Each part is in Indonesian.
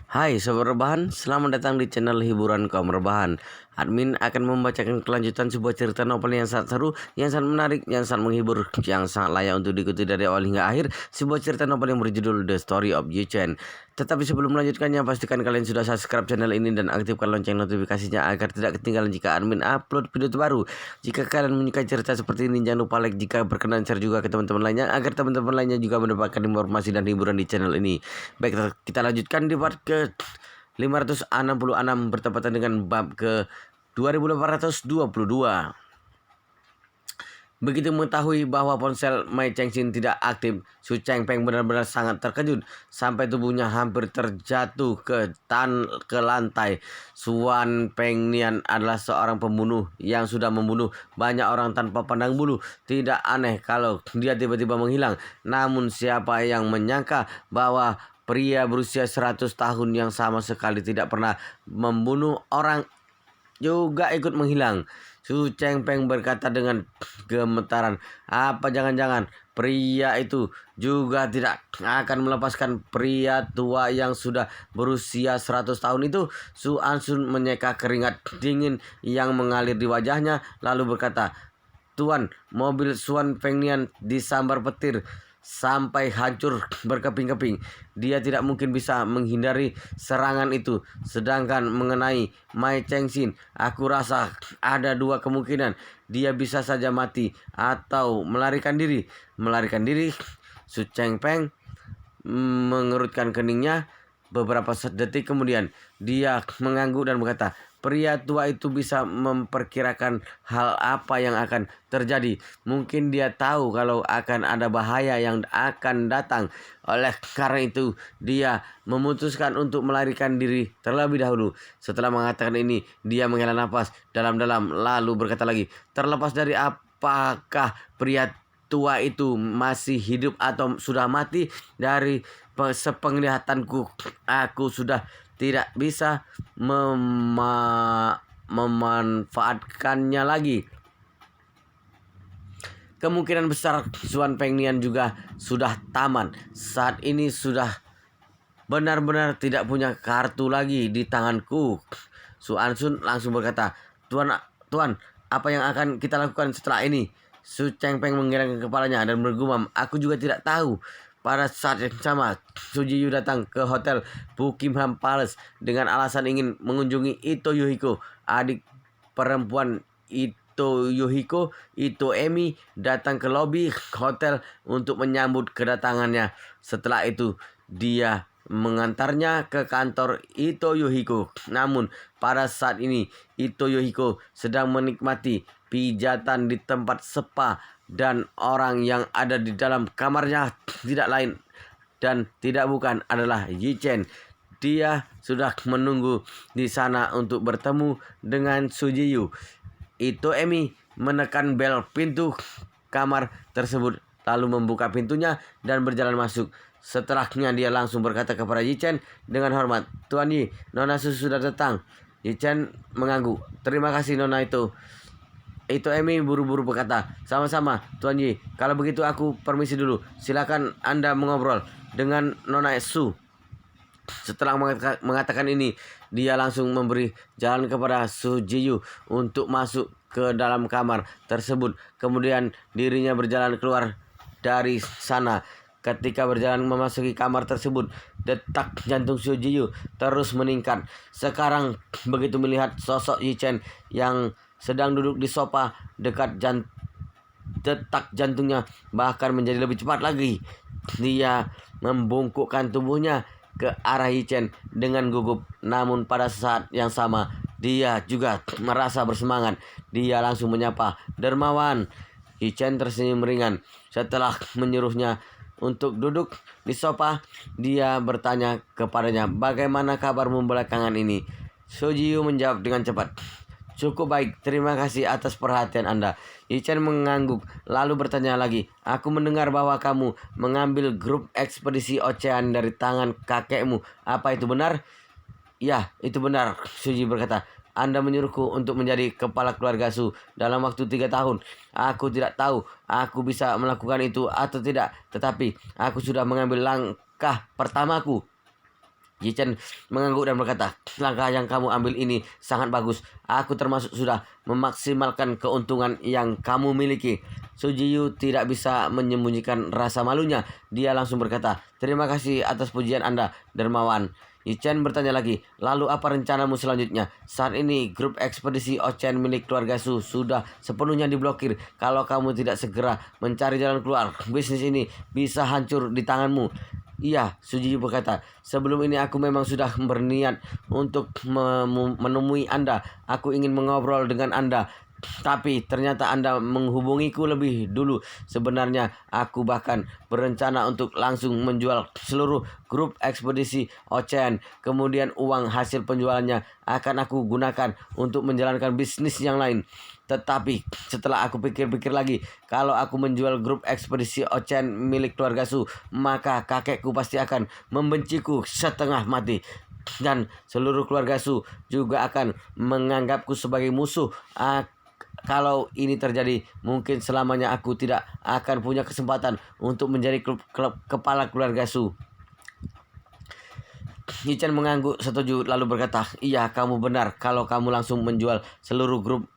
Hai Sobat Rebahan, selamat datang di channel hiburan kaum rebahan. Admin akan membacakan kelanjutan sebuah cerita novel yang sangat seru, yang sangat menarik, yang sangat menghibur, yang sangat layak untuk diikuti dari awal hingga akhir. Sebuah cerita novel yang berjudul The Story of Yi Chen. Tetapi sebelum melanjutkannya, pastikan kalian sudah subscribe channel ini dan aktifkan lonceng notifikasinya agar tidak ketinggalan jika admin upload video terbaru. Jika kalian menyukai cerita seperti ini, jangan lupa like jika berkenan, share juga ke teman-teman lainnya agar teman-teman lainnya juga mendapatkan informasi dan hiburan di channel ini. Baik, kita lanjutkan di part ke 566 bertepatan dengan bab ke 2822. Begitu mengetahui bahwa ponsel Mai Chengxin tidak aktif, Su Chengpeng benar-benar sangat terkejut sampai tubuhnya hampir terjatuh ke lantai. Suan Pengnian adalah seorang pembunuh yang sudah membunuh banyak orang tanpa pandang bulu. Tidak aneh kalau dia tiba-tiba menghilang. Namun siapa yang menyangka bahwa pria berusia 100 tahun yang sama sekali tidak pernah membunuh orang juga ikut menghilang. Su Chengpeng berkata dengan gemetaran, apa jangan-jangan pria itu juga tidak akan melepaskan pria tua yang sudah berusia 100 tahun itu? Su Ansun menyeka keringat dingin yang mengalir di wajahnya lalu berkata, Tuan, mobil Suan Pengnian disambar petir sampai hancur berkeping-keping. Dia tidak mungkin bisa menghindari serangan itu. Sedangkan mengenai Mai Chengxin, aku rasa ada dua kemungkinan. Dia bisa saja mati atau melarikan diri. Melarikan diri? Su Chengpeng mengerutkan keningnya. Beberapa detik kemudian, dia mengangguk dan berkata, pria tua itu bisa memperkirakan hal apa yang akan terjadi. Mungkin dia tahu kalau akan ada bahaya yang akan datang. Oleh karena itu, dia memutuskan untuk melarikan diri terlebih dahulu. Setelah mengatakan ini, dia menghela nafas dalam-dalam lalu berkata lagi, terlepas dari apakah pria tua itu masih hidup atau sudah mati, dari sepenglihatanku aku sudah tidak bisa memanfaatkannya lagi. Kemungkinan besar Suan Pengnian juga sudah taman. Saat ini sudah benar-benar tidak punya kartu lagi di tanganku. Su Ansun langsung berkata, Tuan, apa yang akan kita lakukan setelah ini? Su Chengpeng menggelengkan kepalanya dan bergumam, aku juga tidak tahu. Pada saat yang sama, Su Jiyu datang ke hotel Buckingham Palace dengan alasan ingin mengunjungi Ito Yuhiko. Adik perempuan Ito Yuhiko, Ito Emi, datang ke lobi hotel untuk menyambut kedatangannya. Setelah itu, dia mengantarnya ke kantor Ito Yuhiko. Namun pada saat ini Ito Yuhiko sedang menikmati pijatan di tempat spa dan orang yang ada di dalam kamarnya tidak lain dan tidak bukan adalah Yi Chen. Dia sudah menunggu di sana untuk bertemu dengan Su Jiyu. Ito Emi menekan bel pintu kamar tersebut lalu membuka pintunya dan berjalan masuk. Setelahnya dia langsung berkata kepada Yi Chen dengan hormat, Tuan Yi, Nona Su sudah datang. Yi Chen mengangguk. Terima kasih Nona itu. Itu Emi buru-buru berkata, sama-sama Tuan Yi. Kalau begitu aku permisi dulu. Silakan Anda mengobrol dengan Nona Su. Setelah mengatakan ini, dia langsung memberi jalan kepada Su Jiyu untuk masuk ke dalam kamar tersebut. Kemudian dirinya berjalan keluar dari sana. Ketika berjalan memasuki kamar tersebut, detak jantung Su Jiyu terus meningkat. Sekarang begitu melihat sosok Yi Chen yang sedang duduk di sofa dekat detak jantungnya bahkan menjadi lebih cepat lagi. Dia membungkukkan tubuhnya ke arah Yi Chen dengan gugup. Namun pada saat yang sama dia juga merasa bersemangat. Dia langsung menyapa, Dermawan. Yi Chen tersenyum ringan. Setelah menyuruhnya untuk duduk di sofa, dia bertanya kepadanya, bagaimana kabarmu belakangan ini? Su Jiyu menjawab dengan cepat, cukup baik, terima kasih atas perhatian Anda. Yi Chen mengangguk, lalu bertanya lagi, aku mendengar bahwa kamu mengambil grup ekspedisi ocehan dari tangan kakekmu. Apa itu benar? Ya, itu benar, Su Jiyu berkata. Anda menyuruhku untuk menjadi kepala keluarga Su dalam waktu 3 tahun. Aku tidak tahu aku bisa melakukan itu atau tidak. Tetapi aku sudah mengambil langkah pertamaku. Yi Chen mengangguk dan berkata, langkah yang kamu ambil ini sangat bagus. Aku termasuk sudah memaksimalkan keuntungan yang kamu miliki. Su Jiyu tidak bisa menyembunyikan rasa malunya. Dia langsung berkata, terima kasih atas pujian Anda, dermawan. Yi Chen bertanya lagi, lalu apa rencanamu selanjutnya? Saat ini grup ekspedisi Ochen milik keluarga Su sudah sepenuhnya diblokir. Kalau kamu tidak segera mencari jalan keluar, bisnis ini bisa hancur di tanganmu. Iya, Su Jiyu berkata, sebelum ini aku memang sudah berniat untuk menemui Anda. Aku ingin mengobrol dengan Anda. Tapi ternyata Anda menghubungiku lebih dulu. Sebenarnya aku bahkan berencana untuk langsung menjual seluruh grup ekspedisi Ocean. Kemudian uang hasil penjualannya akan aku gunakan untuk menjalankan bisnis yang lain. Tetapi setelah aku pikir-pikir lagi, kalau aku menjual grup ekspedisi Ocean milik keluarga Su, maka kakekku pasti akan membenciku setengah mati. Dan seluruh keluarga Su juga akan menganggapku sebagai musuh. Kalau ini terjadi, mungkin selamanya aku tidak akan punya kesempatan untuk menjadi kepala keluarga Su. Yi Chen mengangguk setuju lalu berkata, iya kamu benar kalau kamu langsung menjual seluruh grup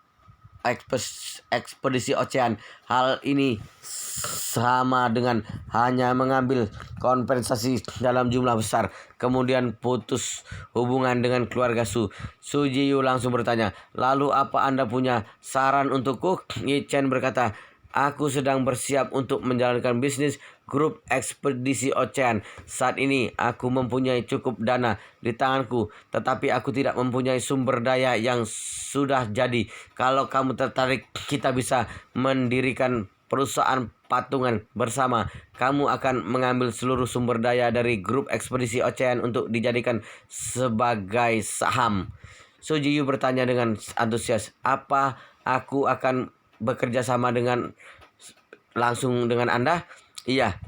ekspedisi Ocean. Hal ini sama dengan hanya mengambil kompensasi dalam jumlah besar, kemudian putus hubungan dengan keluarga Su. Su Jiyu langsung bertanya, lalu apa Anda punya saran untukku? Yi Chen berkata, aku sedang bersiap untuk menjalankan bisnis grup ekspedisi Ocean. Saat ini aku mempunyai cukup dana di tanganku, tetapi aku tidak mempunyai sumber daya yang sudah jadi. Kalau kamu tertarik, kita bisa mendirikan perusahaan patungan bersama. Kamu akan mengambil seluruh sumber daya dari grup ekspedisi Ocean untuk dijadikan sebagai saham. Su Jiyu bertanya dengan antusias, apa aku akan bekerja sama langsung dengan Anda? Iya.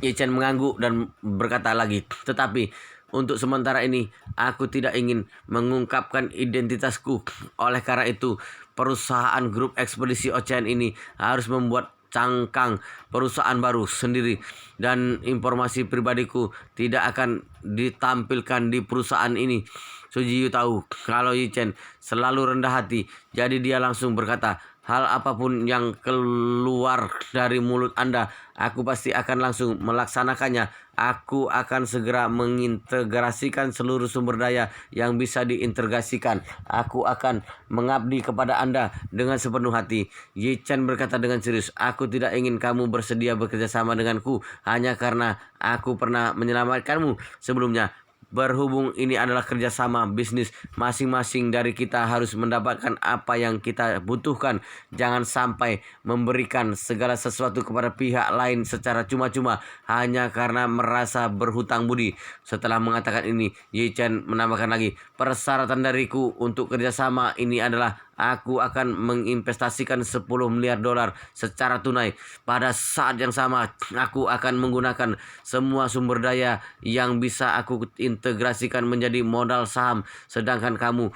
Yi Chen mengangguk dan berkata lagi, tetapi untuk sementara ini aku tidak ingin mengungkapkan identitasku. Oleh karena itu, perusahaan grup ekspedisi Ocean ini harus membuat cangkang perusahaan baru sendiri, dan informasi pribadiku tidak akan ditampilkan di perusahaan ini. Su Jiyu tahu kalau Yi Chen selalu rendah hati, jadi dia langsung berkata, hal apapun yang keluar dari mulut Anda, aku pasti akan langsung melaksanakannya. Aku akan segera mengintegrasikan seluruh sumber daya yang bisa diintegrasikan. Aku akan mengabdi kepada Anda dengan sepenuh hati. Yi Chen berkata dengan serius, aku tidak ingin kamu bersedia bekerja sama denganku hanya karena aku pernah menyelamatkanmu sebelumnya. Berhubung ini adalah kerjasama bisnis, masing-masing dari kita harus mendapatkan apa yang kita butuhkan. Jangan sampai memberikan segala sesuatu kepada pihak lain secara cuma-cuma hanya karena merasa berhutang budi. Setelah mengatakan ini, Yi Chen menambahkan lagi, persyaratan dariku untuk kerjasama ini adalah aku akan menginvestasikan 10 miliar dolar secara tunai. Pada saat yang sama, aku akan menggunakan semua sumber daya yang bisa aku integrasikan menjadi modal saham. Sedangkan kamu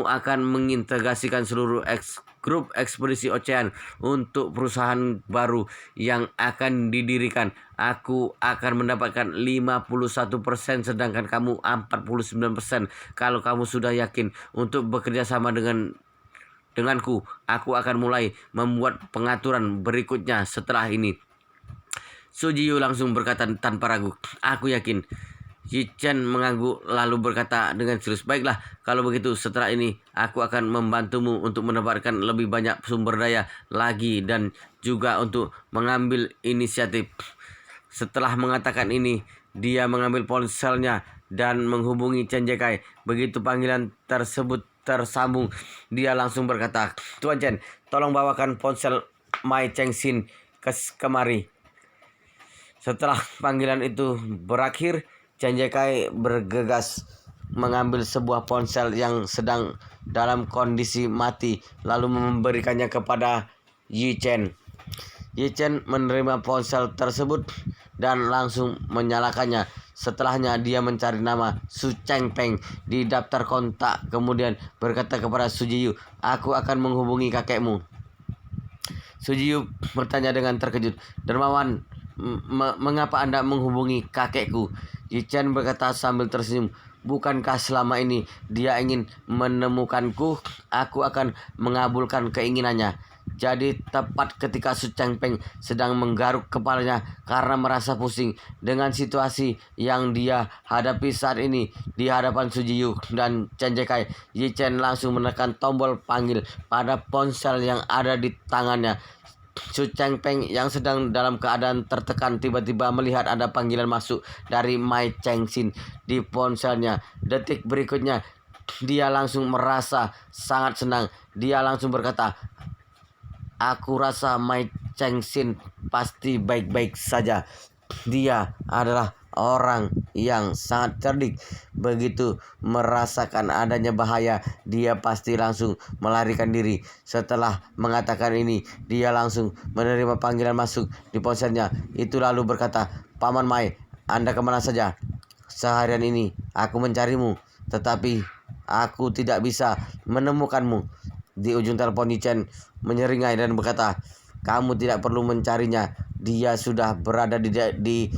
akan mengintegrasikan seluruh grup ekspedisi Ocean untuk perusahaan baru yang akan didirikan. Aku akan mendapatkan 51%, sedangkan kamu 49%. Kalau kamu sudah yakin untuk bekerja sama denganku, aku akan mulai membuat pengaturan berikutnya setelah ini. Su Jiyu langsung berkata tanpa ragu, aku yakin. Yi Chen mengangguk lalu berkata dengan serius, baiklah, kalau begitu setelah ini aku akan membantumu untuk mendapatkan lebih banyak sumber daya lagi dan juga untuk mengambil inisiatif. Setelah mengatakan ini, dia mengambil ponselnya dan menghubungi Chen Jekai. Begitu panggilan tersebut tersambung, dia langsung berkata, Tuan Chen, tolong bawakan ponsel Mai Chengxin kemari. Setelah panggilan itu berakhir, Chen Jekai bergegas mengambil sebuah ponsel yang sedang dalam kondisi mati, lalu memberikannya kepada Yi Chen. Yi Chen menerima ponsel tersebut dan langsung menyalakannya. Setelahnya dia mencari nama Su Chengpeng di daftar kontak, kemudian berkata kepada Su Jiyu, aku akan menghubungi kakekmu. Su Jiyu bertanya dengan terkejut, dermawan, Mengapa Anda menghubungi kakekku?" Yi Chen berkata sambil tersenyum, "Bukankah selama ini dia ingin menemukanku? Aku akan mengabulkan keinginannya." Jadi tepat ketika Su Chengpeng sedang menggaruk kepalanya karena merasa pusing dengan situasi yang dia hadapi saat ini di hadapan Su Jiyu dan Chen Jekai, Yi Chen langsung menekan tombol panggil pada ponsel yang ada di tangannya. Su Chengpeng yang sedang dalam keadaan tertekan tiba-tiba melihat ada panggilan masuk dari Mai Chengxin di ponselnya. Detik berikutnya dia langsung merasa sangat senang. Dia langsung berkata, "Aku rasa Mai Chengxin pasti baik-baik saja. Dia adalah orang yang sangat cerdik. Begitu merasakan adanya bahaya, dia pasti langsung melarikan diri." Setelah mengatakan ini, dia langsung menerima panggilan masuk di ponselnya. Itu lalu berkata, "Paman Mai, Anda kemana saja? Seharian ini aku mencarimu, tetapi aku tidak bisa menemukanmu." Di ujung telepon, Yi Chen menyeringai dan berkata, "Kamu tidak perlu mencarinya. Dia sudah berada di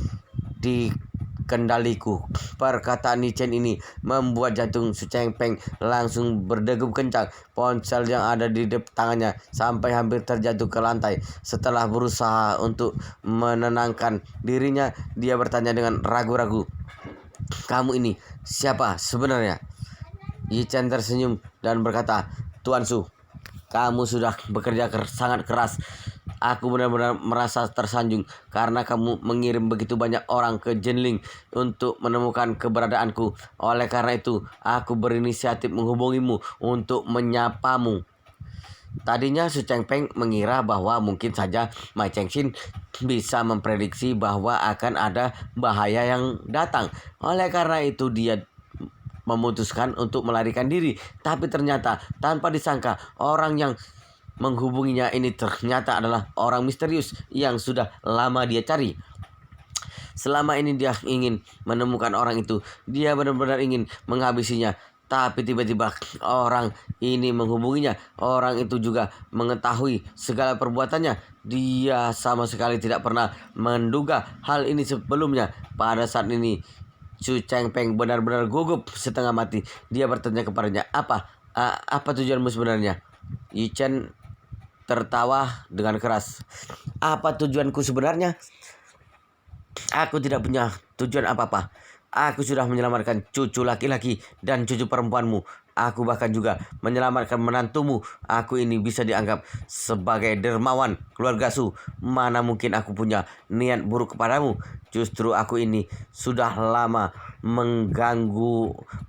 kendaliku." Perkataan Yi Chen ini membuat jantung Su Chengpeng langsung berdegup kencang. Ponsel yang ada di tangannya sampai hampir terjatuh ke lantai. Setelah berusaha untuk menenangkan dirinya, dia bertanya dengan ragu-ragu, "Kamu ini siapa sebenarnya?" Yi Chen tersenyum dan berkata, "Tuan Su, kamu sudah bekerja sangat keras. Aku benar-benar merasa tersanjung karena kamu mengirim begitu banyak orang ke Jinling untuk menemukan keberadaanku. Oleh karena itu, aku berinisiatif menghubungimu untuk menyapamu." Tadinya Su Chengpeng mengira bahwa mungkin saja Mai Chengxin bisa memprediksi bahwa akan ada bahaya yang datang. Oleh karena itu dia memutuskan untuk melarikan diri. Tapi ternyata tanpa disangka orang yang menghubunginya ini ternyata adalah orang misterius yang sudah lama dia cari. Selama ini dia ingin menemukan orang itu. Dia benar-benar ingin menghabisinya. Tapi tiba-tiba orang ini menghubunginya. Orang itu juga mengetahui segala perbuatannya. Dia sama sekali tidak pernah menduga hal ini sebelumnya. Pada saat ini Su Chengpeng benar-benar gugup setengah mati. Dia bertanya kepadanya, apa tujuanmu sebenarnya?" Yi Chen tertawa dengan keras. "Apa tujuanku sebenarnya? Aku tidak punya tujuan apa-apa. Aku sudah menyelamatkan cucu laki-laki dan cucu perempuanmu. Aku bahkan juga menyelamatkan menantumu. Aku ini bisa dianggap sebagai dermawan keluarga Su. Mana mungkin aku punya niat buruk kepadamu. Justru aku ini sudah lama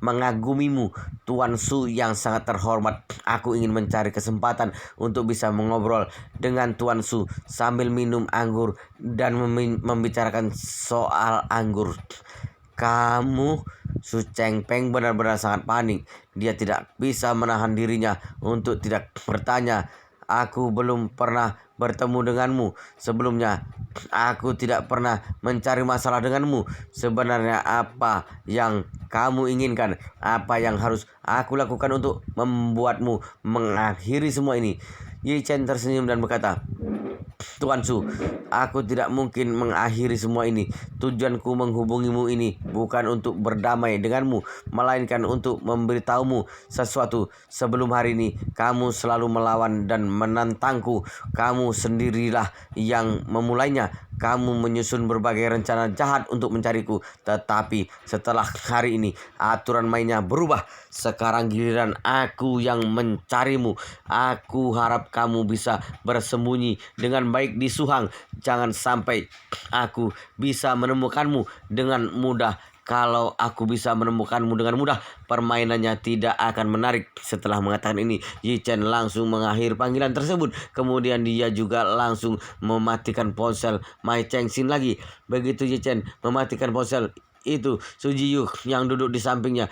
mengagumimu, Tuan Su yang sangat terhormat. Aku ingin mencari kesempatan untuk bisa mengobrol dengan Tuan Su sambil minum anggur dan membicarakan soal anggur." Kamu, Su Chengpeng benar-benar sangat panik. Dia tidak bisa menahan dirinya untuk tidak bertanya, "Aku belum pernah bertemu denganmu sebelumnya. Aku tidak pernah mencari masalah denganmu. Sebenarnya apa yang kamu inginkan? Apa yang harus aku lakukan untuk membuatmu mengakhiri semua ini?" Yi Chen tersenyum dan berkata, "Tuan Su, aku tidak mungkin mengakhiri semua ini. Tujuanku menghubungimu ini bukan untuk berdamai denganmu, melainkan untuk memberitahumu sesuatu. Sebelum hari ini, kamu selalu melawan dan menantangku. Kamu sendirilah yang memulainya. Kamu menyusun berbagai rencana jahat untuk mencariku. Tetapi setelah hari ini, aturan mainnya berubah. Sekarang giliran aku yang mencarimu. Aku harap kamu bisa bersembunyi dengan baik di Suhang. Jangan sampai aku bisa menemukanmu dengan mudah. Kalau aku bisa menemukanmu dengan mudah, permainannya tidak akan menarik." Setelah mengatakan ini, Yi Chen langsung mengakhiri panggilan tersebut. Kemudian dia juga langsung mematikan ponsel Mai Chengxin lagi. Begitu Yi Chen mematikan ponsel itu, Su Jiyu yang duduk di sampingnya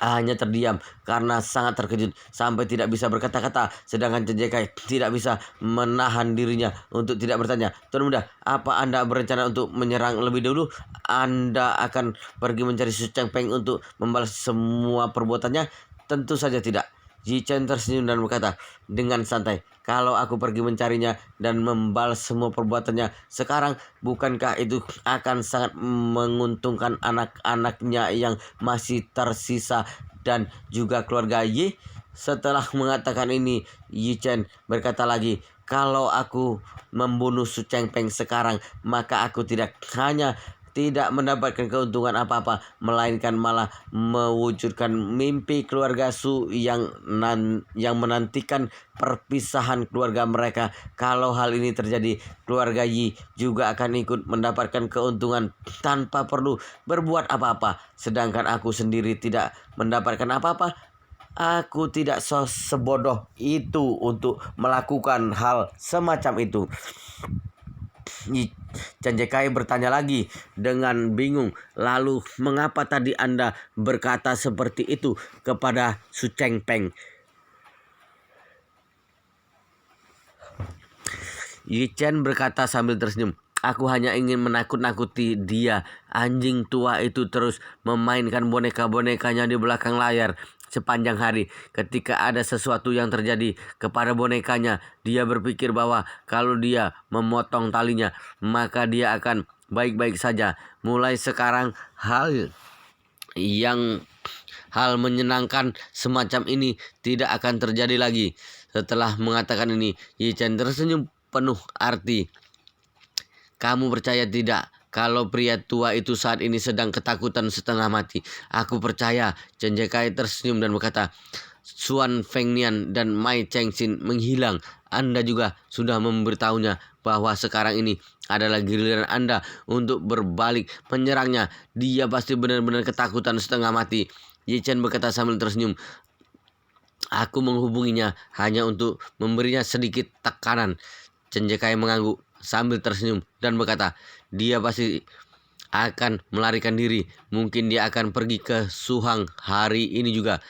hanya terdiam karena sangat terkejut sampai tidak bisa berkata-kata. Sedangkan Chen Jekai tidak bisa menahan dirinya untuk tidak bertanya, "Tuan Muda, apa Anda berencana untuk menyerang lebih dulu? Anda akan pergi mencari Su Chengpeng untuk membalas semua perbuatannya?" "Tentu saja tidak." Yi Chen tersenyum dan berkata dengan santai, kalau aku pergi mencarinya dan membalas semua perbuatannya sekarang, bukankah itu akan sangat menguntungkan anak-anaknya yang masih tersisa dan juga keluarga Yi? Setelah mengatakan ini, Yi Chen berkata lagi, kalau aku membunuh Su Chengpeng sekarang, maka aku tidak hanya tidak mendapatkan keuntungan apa-apa, melainkan malah mewujudkan mimpi keluarga Su yang menantikan perpisahan keluarga mereka. Kalau hal ini terjadi, keluarga Yi juga akan ikut mendapatkan keuntungan tanpa perlu berbuat apa-apa, sedangkan aku sendiri tidak mendapatkan apa-apa. Aku tidak sebodoh itu untuk melakukan hal semacam itu. Chen Jekai bertanya lagi dengan bingung, lalu mengapa tadi Anda berkata seperti itu kepada Su Chengpeng? Yi Chen berkata sambil tersenyum, aku hanya ingin menakut-nakuti dia. Anjing tua itu terus memainkan boneka-bonekanya di belakang layar sepanjang hari. Ketika ada sesuatu yang terjadi kepada bonekanya, dia berpikir bahwa kalau dia memotong talinya, maka dia akan baik-baik saja. Mulai sekarang hal menyenangkan semacam ini tidak akan terjadi lagi. Setelah mengatakan ini, Yi Chen tersenyum penuh arti. Kamu percaya tidak kalau pria tua itu saat ini sedang ketakutan setengah mati? Aku percaya. Chen Jekai tersenyum dan berkata, Suan Fengnian dan Mai Chengxin menghilang. Anda juga sudah memberitahunya bahwa sekarang ini adalah giliran Anda untuk berbalik menyerangnya. Dia pasti benar-benar ketakutan setengah mati. Yi Chen berkata sambil tersenyum, aku menghubunginya hanya untuk memberinya sedikit tekanan. Chen Jekai mengangguk sambil tersenyum dan berkata, dia pasti akan melarikan diri. Mungkin dia akan pergi ke Suhang hari ini juga.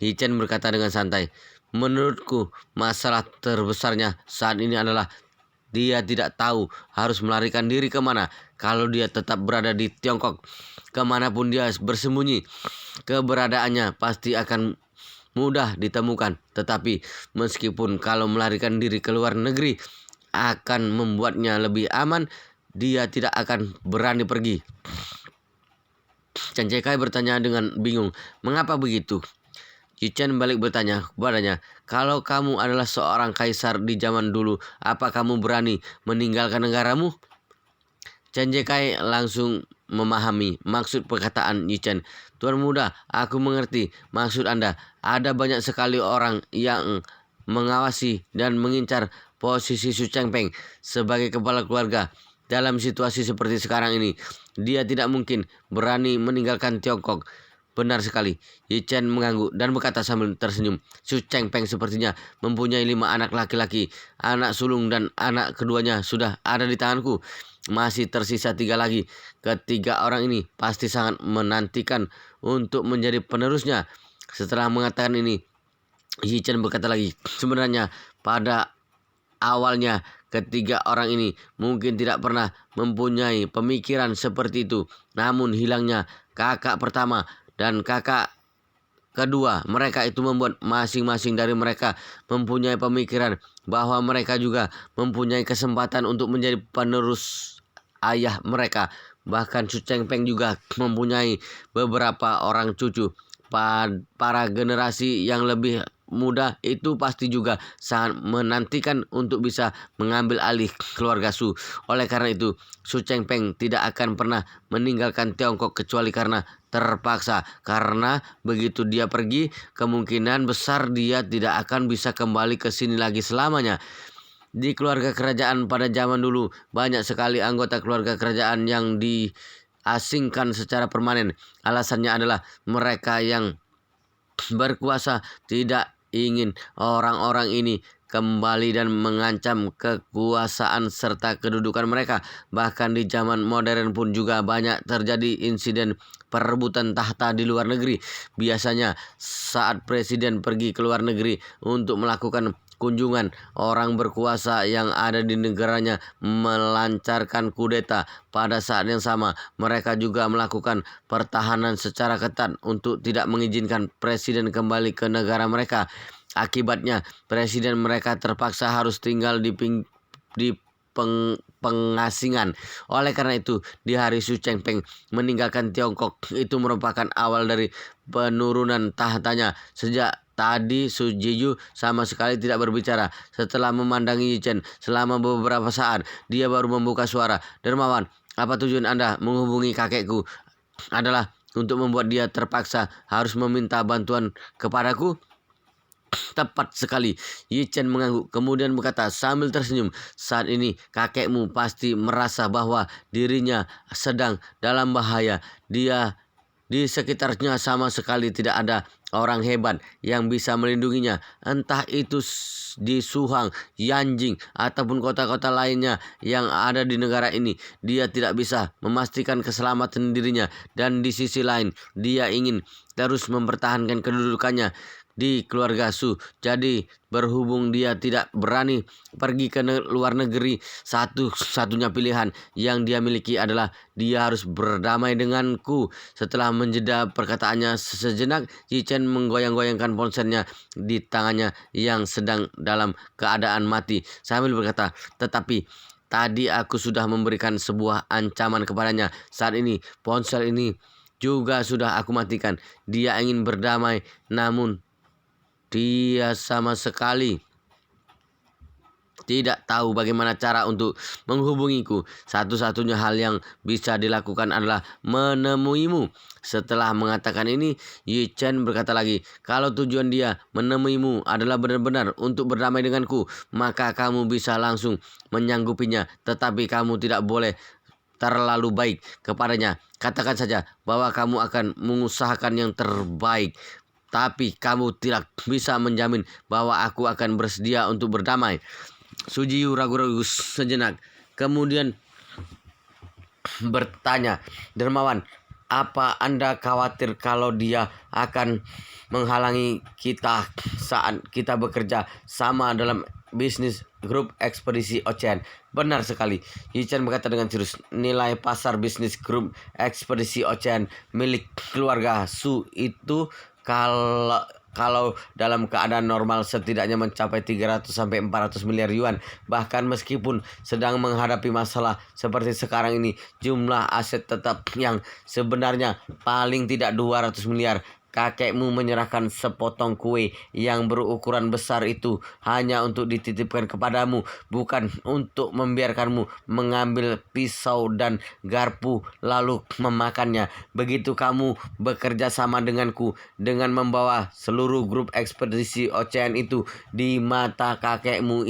Yi Chen berkata dengan santai, menurutku masalah terbesarnya saat ini adalah dia tidak tahu harus melarikan diri kemana. Kalau dia tetap berada di Tiongkok, kemanapun dia bersembunyi, keberadaannya pasti akan mudah ditemukan. Tetapi meskipun kalau melarikan diri ke luar negeri akan membuatnya lebih aman, dia tidak akan berani pergi. Chen Jekai bertanya dengan bingung, mengapa begitu? Yi Chen balik bertanya kepadanya, kalau kamu adalah seorang kaisar di zaman dulu, apa kamu berani meninggalkan negaramu? Chen Jekai langsung memahami maksud perkataan Yi Chen. Tuan muda, aku mengerti maksud Anda. Ada banyak sekali orang yang mengawasi dan mengincar posisi Su Chengpeng sebagai kepala keluarga. Dalam situasi seperti sekarang ini, dia tidak mungkin berani meninggalkan Tiongkok. Benar sekali. Yi Chen mengangguk dan berkata sambil tersenyum, Su Chengpeng sepertinya mempunyai 5 anak laki-laki. Anak sulung dan anak keduanya sudah ada di tanganku. Masih tersisa 3 lagi. Ketiga orang ini pasti sangat menantikan untuk menjadi penerusnya. Setelah mengatakan ini, Yi Chen berkata lagi, sebenarnya pada awalnya ketiga orang ini mungkin tidak pernah mempunyai pemikiran seperti itu. Namun hilangnya kakak pertama dan kakak kedua mereka itu membuat masing-masing dari mereka mempunyai pemikiran bahwa mereka juga mempunyai kesempatan untuk menjadi penerus ayah mereka. Bahkan Su Chengpeng juga mempunyai beberapa orang cucu. Para generasi yang lebih muda itu pasti juga sangat menantikan untuk bisa mengambil alih keluarga Su. Oleh karena itu, Su Chengpeng tidak akan pernah meninggalkan Tiongkok kecuali karena terpaksa. Karena begitu dia pergi, kemungkinan besar dia tidak akan bisa kembali ke sini lagi selamanya. Di keluarga kerajaan pada zaman dulu, banyak sekali anggota keluarga kerajaan yang diasingkan secara permanen. Alasannya adalah mereka yang berkuasa tidak ingin orang-orang ini kembali dan mengancam kekuasaan serta kedudukan mereka. Bahkan di zaman modern pun juga banyak terjadi insiden perebutan tahta di luar negeri. Biasanya saat presiden pergi ke luar negeri untuk melakukan kunjungan, orang berkuasa yang ada di negaranya melancarkan kudeta. Pada saat yang sama, mereka juga melakukan pertahanan secara ketat untuk tidak mengizinkan presiden kembali ke negara mereka. Akibatnya, presiden mereka terpaksa harus tinggal di pengasingan. Oleh karena itu, di hari Su Chengpeng meninggalkan Tiongkok itu merupakan awal dari penurunan tahtanya. Sejak tadi Su Jiyu sama sekali tidak berbicara. Setelah memandangi Yi Chen selama beberapa saat, dia baru membuka suara. "Dermawan, apa tujuan Anda menghubungi kakekku? Adalah untuk membuat dia terpaksa harus meminta bantuan kepadaku?" "Tepat sekali." Yi Chen mengangguk, kemudian berkata sambil tersenyum, "Saat ini kakekmu pasti merasa bahwa dirinya sedang dalam bahaya. Di sekitarnya sama sekali tidak ada orang hebat yang bisa melindunginya. Entah itu di Suhang, Yanjing, ataupun kota-kota lainnya yang ada di negara ini. Dia tidak bisa memastikan keselamatan dirinya. Dan di sisi lain, dia ingin terus mempertahankan kedudukannya di keluarga Su. Jadi berhubung dia tidak berani pergi ke luar negeri, satu-satunya pilihan yang dia miliki adalah dia harus berdamai denganku." Setelah menjeda perkataannya sejenak, Yi Chen menggoyang-goyangkan ponselnya di tangannya yang sedang dalam keadaan mati sambil berkata, "Tetapi tadi aku sudah memberikan sebuah ancaman kepadanya. Saat ini ponsel ini juga sudah aku matikan. Dia ingin berdamai, namun dia sama sekali tidak tahu bagaimana cara untuk menghubungiku. Satu-satunya hal yang bisa dilakukan adalah menemuimu." Setelah mengatakan ini, Yi Chen berkata lagi, "Kalau tujuan dia menemuimu adalah benar-benar untuk berdamai denganku, maka kamu bisa langsung menyanggupinya. Tetapi kamu tidak boleh terlalu baik kepadanya. Katakan saja bahwa kamu akan mengusahakan yang terbaik. Tapi kamu tidak bisa menjamin bahwa aku akan bersedia untuk berdamai." Su Jiyu ragu-ragu sejenak, kemudian bertanya, "Dermawan, apa Anda khawatir kalau dia akan menghalangi kita saat kita bekerja sama dalam bisnis grup ekspedisi Ocean?" "Benar sekali," Yi Chen berkata dengan serius. "Nilai pasar bisnis grup ekspedisi Ocean milik keluarga Su itu kalau dalam keadaan normal setidaknya mencapai 300 sampai 400 miliar yuan. Bahkan meskipun sedang menghadapi masalah seperti sekarang ini, jumlah aset tetap yang sebenarnya paling tidak 200 miliar. Kakekmu menyerahkan sepotong kue yang berukuran besar itu hanya untuk dititipkan kepadamu, bukan untuk membiarkanmu mengambil pisau dan garpu lalu memakannya. Begitu kamu bekerja sama denganku dengan membawa seluruh grup ekspedisi Ocean itu, di mata kakekmu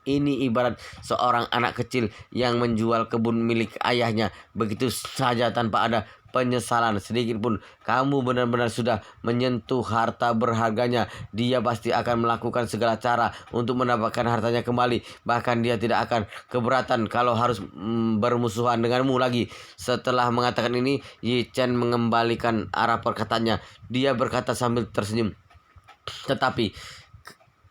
ini ibarat seorang anak kecil yang menjual kebun milik ayahnya begitu saja tanpa ada penyesalan sedikit pun. Kamu benar-benar sudah menyentuh harta berharganya. Dia pasti akan melakukan segala cara untuk mendapatkan hartanya kembali. Bahkan dia tidak akan keberatan kalau harus bermusuhan denganmu lagi." Setelah mengatakan ini, Yi Chen mengembalikan arah perkataannya. Dia berkata sambil tersenyum, "Tetapi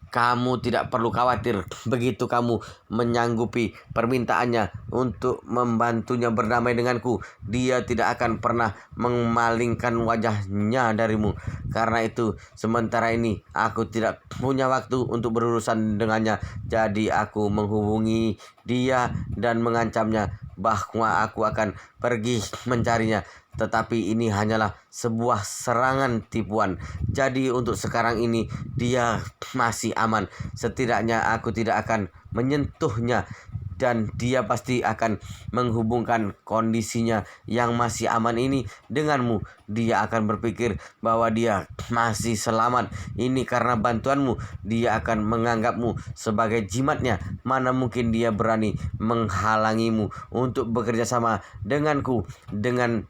kamu tidak perlu khawatir. Begitu kamu menyanggupi permintaannya untuk membantunya berdamai denganku, dia tidak akan pernah memalingkan wajahnya darimu. Karena itu, sementara ini aku tidak punya waktu untuk berurusan dengannya. Jadi aku menghubungi dia dan mengancamnya bahwa aku akan pergi mencarinya. Tetapi ini hanyalah sebuah serangan tipuan. Jadi untuk sekarang ini dia masih aman. Setidaknya aku tidak akan menyentuhnya dan dia pasti akan menghubungkan kondisinya yang masih aman ini denganmu. Dia akan berpikir bahwa dia masih selamat. Ini karena bantuanmu. Dia akan menganggapmu sebagai jimatnya. Mana mungkin dia berani menghalangimu untuk bekerja sama denganku dengan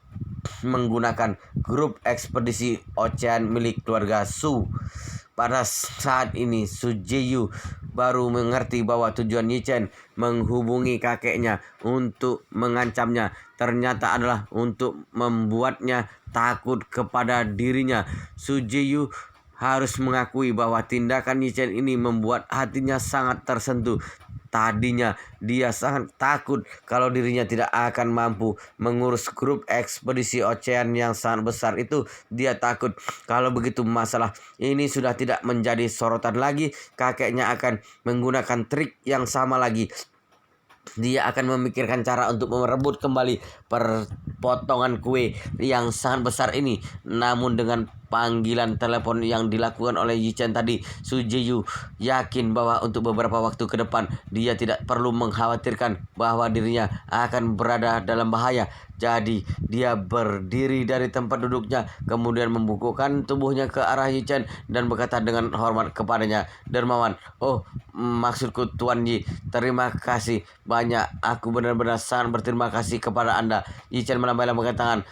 menggunakan grup ekspedisi Ocean milik keluarga Su." Pada saat ini Su Jiyu baru mengerti bahwa tujuan Yi Chen menghubungi kakeknya untuk mengancamnya ternyata adalah untuk membuatnya takut kepada dirinya. Su Jiyu harus mengakui bahwa tindakan Yi Chen ini membuat hatinya sangat tersentuh. Tadinya dia sangat takut kalau dirinya tidak akan mampu mengurus grup ekspedisi ocean yang sangat besar itu. Dia takut kalau begitu masalah ini sudah tidak menjadi sorotan lagi, kakeknya akan menggunakan trik yang sama lagi. Dia akan memikirkan cara untuk merebut kembali potongan kue yang sangat besar ini. Namun dengan panggilan telepon yang dilakukan oleh Yi Chen tadi, Su Jiyu yakin bahwa untuk beberapa waktu ke depan dia tidak perlu mengkhawatirkan bahwa dirinya akan berada dalam bahaya. Jadi dia berdiri dari tempat duduknya, kemudian membukukan tubuhnya ke arah Yi Chen dan berkata dengan hormat kepadanya, "Dermawan, oh maksudku Tuan Yi, terima kasih banyak. Aku benar-benar sangat berterima kasih kepada Anda." Yi Chen melambaikan tangan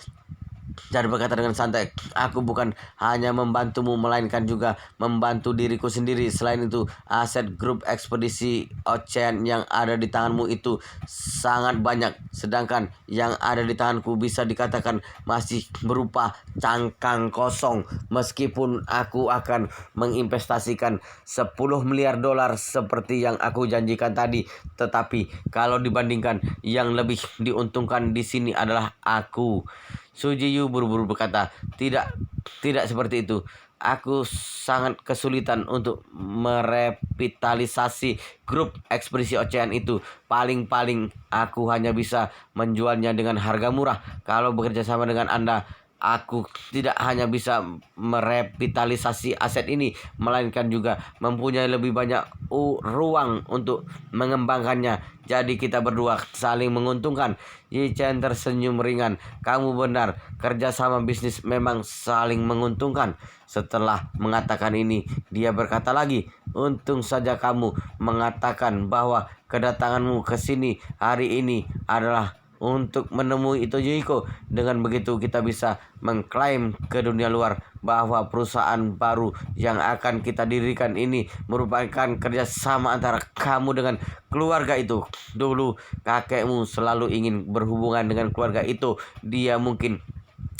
dan berkata dengan santai, "Aku bukan hanya membantumu, melainkan juga membantu diriku sendiri. Selain itu, aset grup ekspedisi Ocean yang ada di tanganmu itu sangat banyak. Sedangkan yang ada di tanganku bisa dikatakan masih berupa cangkang kosong. Meskipun aku akan menginvestasikan 10 miliar dolar seperti yang aku janjikan tadi, tetapi kalau dibandingkan, yang lebih diuntungkan di sini adalah aku." Su Jiyu buru-buru berkata, tidak seperti itu. Aku sangat kesulitan untuk merevitalisasi grup ekspedisi ocean itu. Paling-paling aku hanya bisa menjualnya dengan harga murah. Kalau bekerja sama dengan Anda, aku tidak hanya bisa merevitalisasi aset ini, melainkan juga mempunyai lebih banyak ruang untuk mengembangkannya. Jadi kita berdua saling menguntungkan. Yi Chen tersenyum ringan. "Kamu benar, kerjasama bisnis memang saling menguntungkan." Setelah mengatakan ini, dia berkata lagi, "Untung saja kamu mengatakan bahwa kedatanganmu ke sini hari ini adalah untuk menemui Ito Yuriko. Dengan begitu kita bisa mengklaim ke dunia luar bahwa perusahaan baru yang akan kita dirikan ini merupakan kerjasama antara kamu dengan keluarga itu. Dulu kakekmu selalu ingin berhubungan dengan keluarga itu. Dia mungkin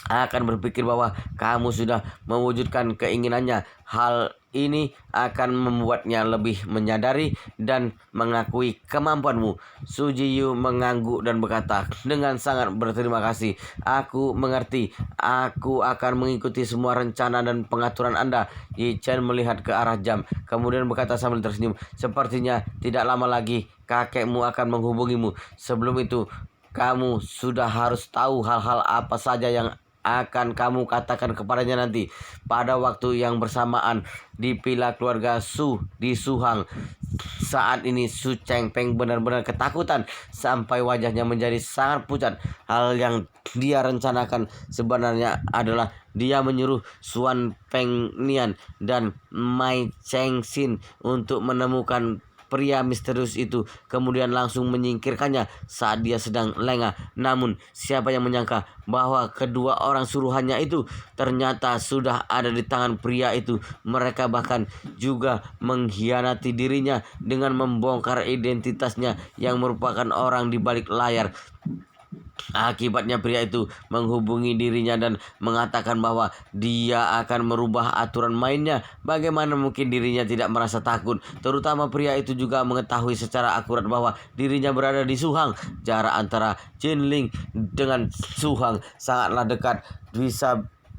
akan berpikir bahwa kamu sudah mewujudkan keinginannya. Hal ini akan membuatnya lebih menyadari dan mengakui kemampuanmu." Su Jiyu mengangguk dan berkata dengan sangat berterima kasih, "Aku mengerti. Aku akan mengikuti semua rencana dan pengaturan Anda." Yi Chen melihat ke arah jam, kemudian berkata sambil tersenyum, "Sepertinya tidak lama lagi kakekmu akan menghubungimu. Sebelum itu, kamu sudah harus tahu hal-hal apa saja yang akan kamu katakan kepadanya nanti." Pada waktu yang bersamaan di villa keluarga Su di Suhang, saat ini Su Chengpeng benar-benar ketakutan sampai wajahnya menjadi sangat pucat. Hal yang dia rencanakan sebenarnya adalah dia menyuruh Suan Pengnian dan Mai Chengxin untuk menemukan pria misterius itu, kemudian langsung menyingkirkannya saat dia sedang lengah. Namun siapa yang menyangka bahwa kedua orang suruhannya itu ternyata sudah ada di tangan pria itu. Mereka bahkan juga mengkhianati dirinya dengan membongkar identitasnya yang merupakan orang di balik layar. Akibatnya pria itu menghubungi dirinya dan mengatakan bahwa dia akan merubah aturan mainnya. Bagaimana mungkin dirinya tidak merasa takut? Terutama pria itu juga mengetahui secara akurat bahwa dirinya berada di Suhang. Jarak antara Jinling dengan Suhang sangatlah dekat.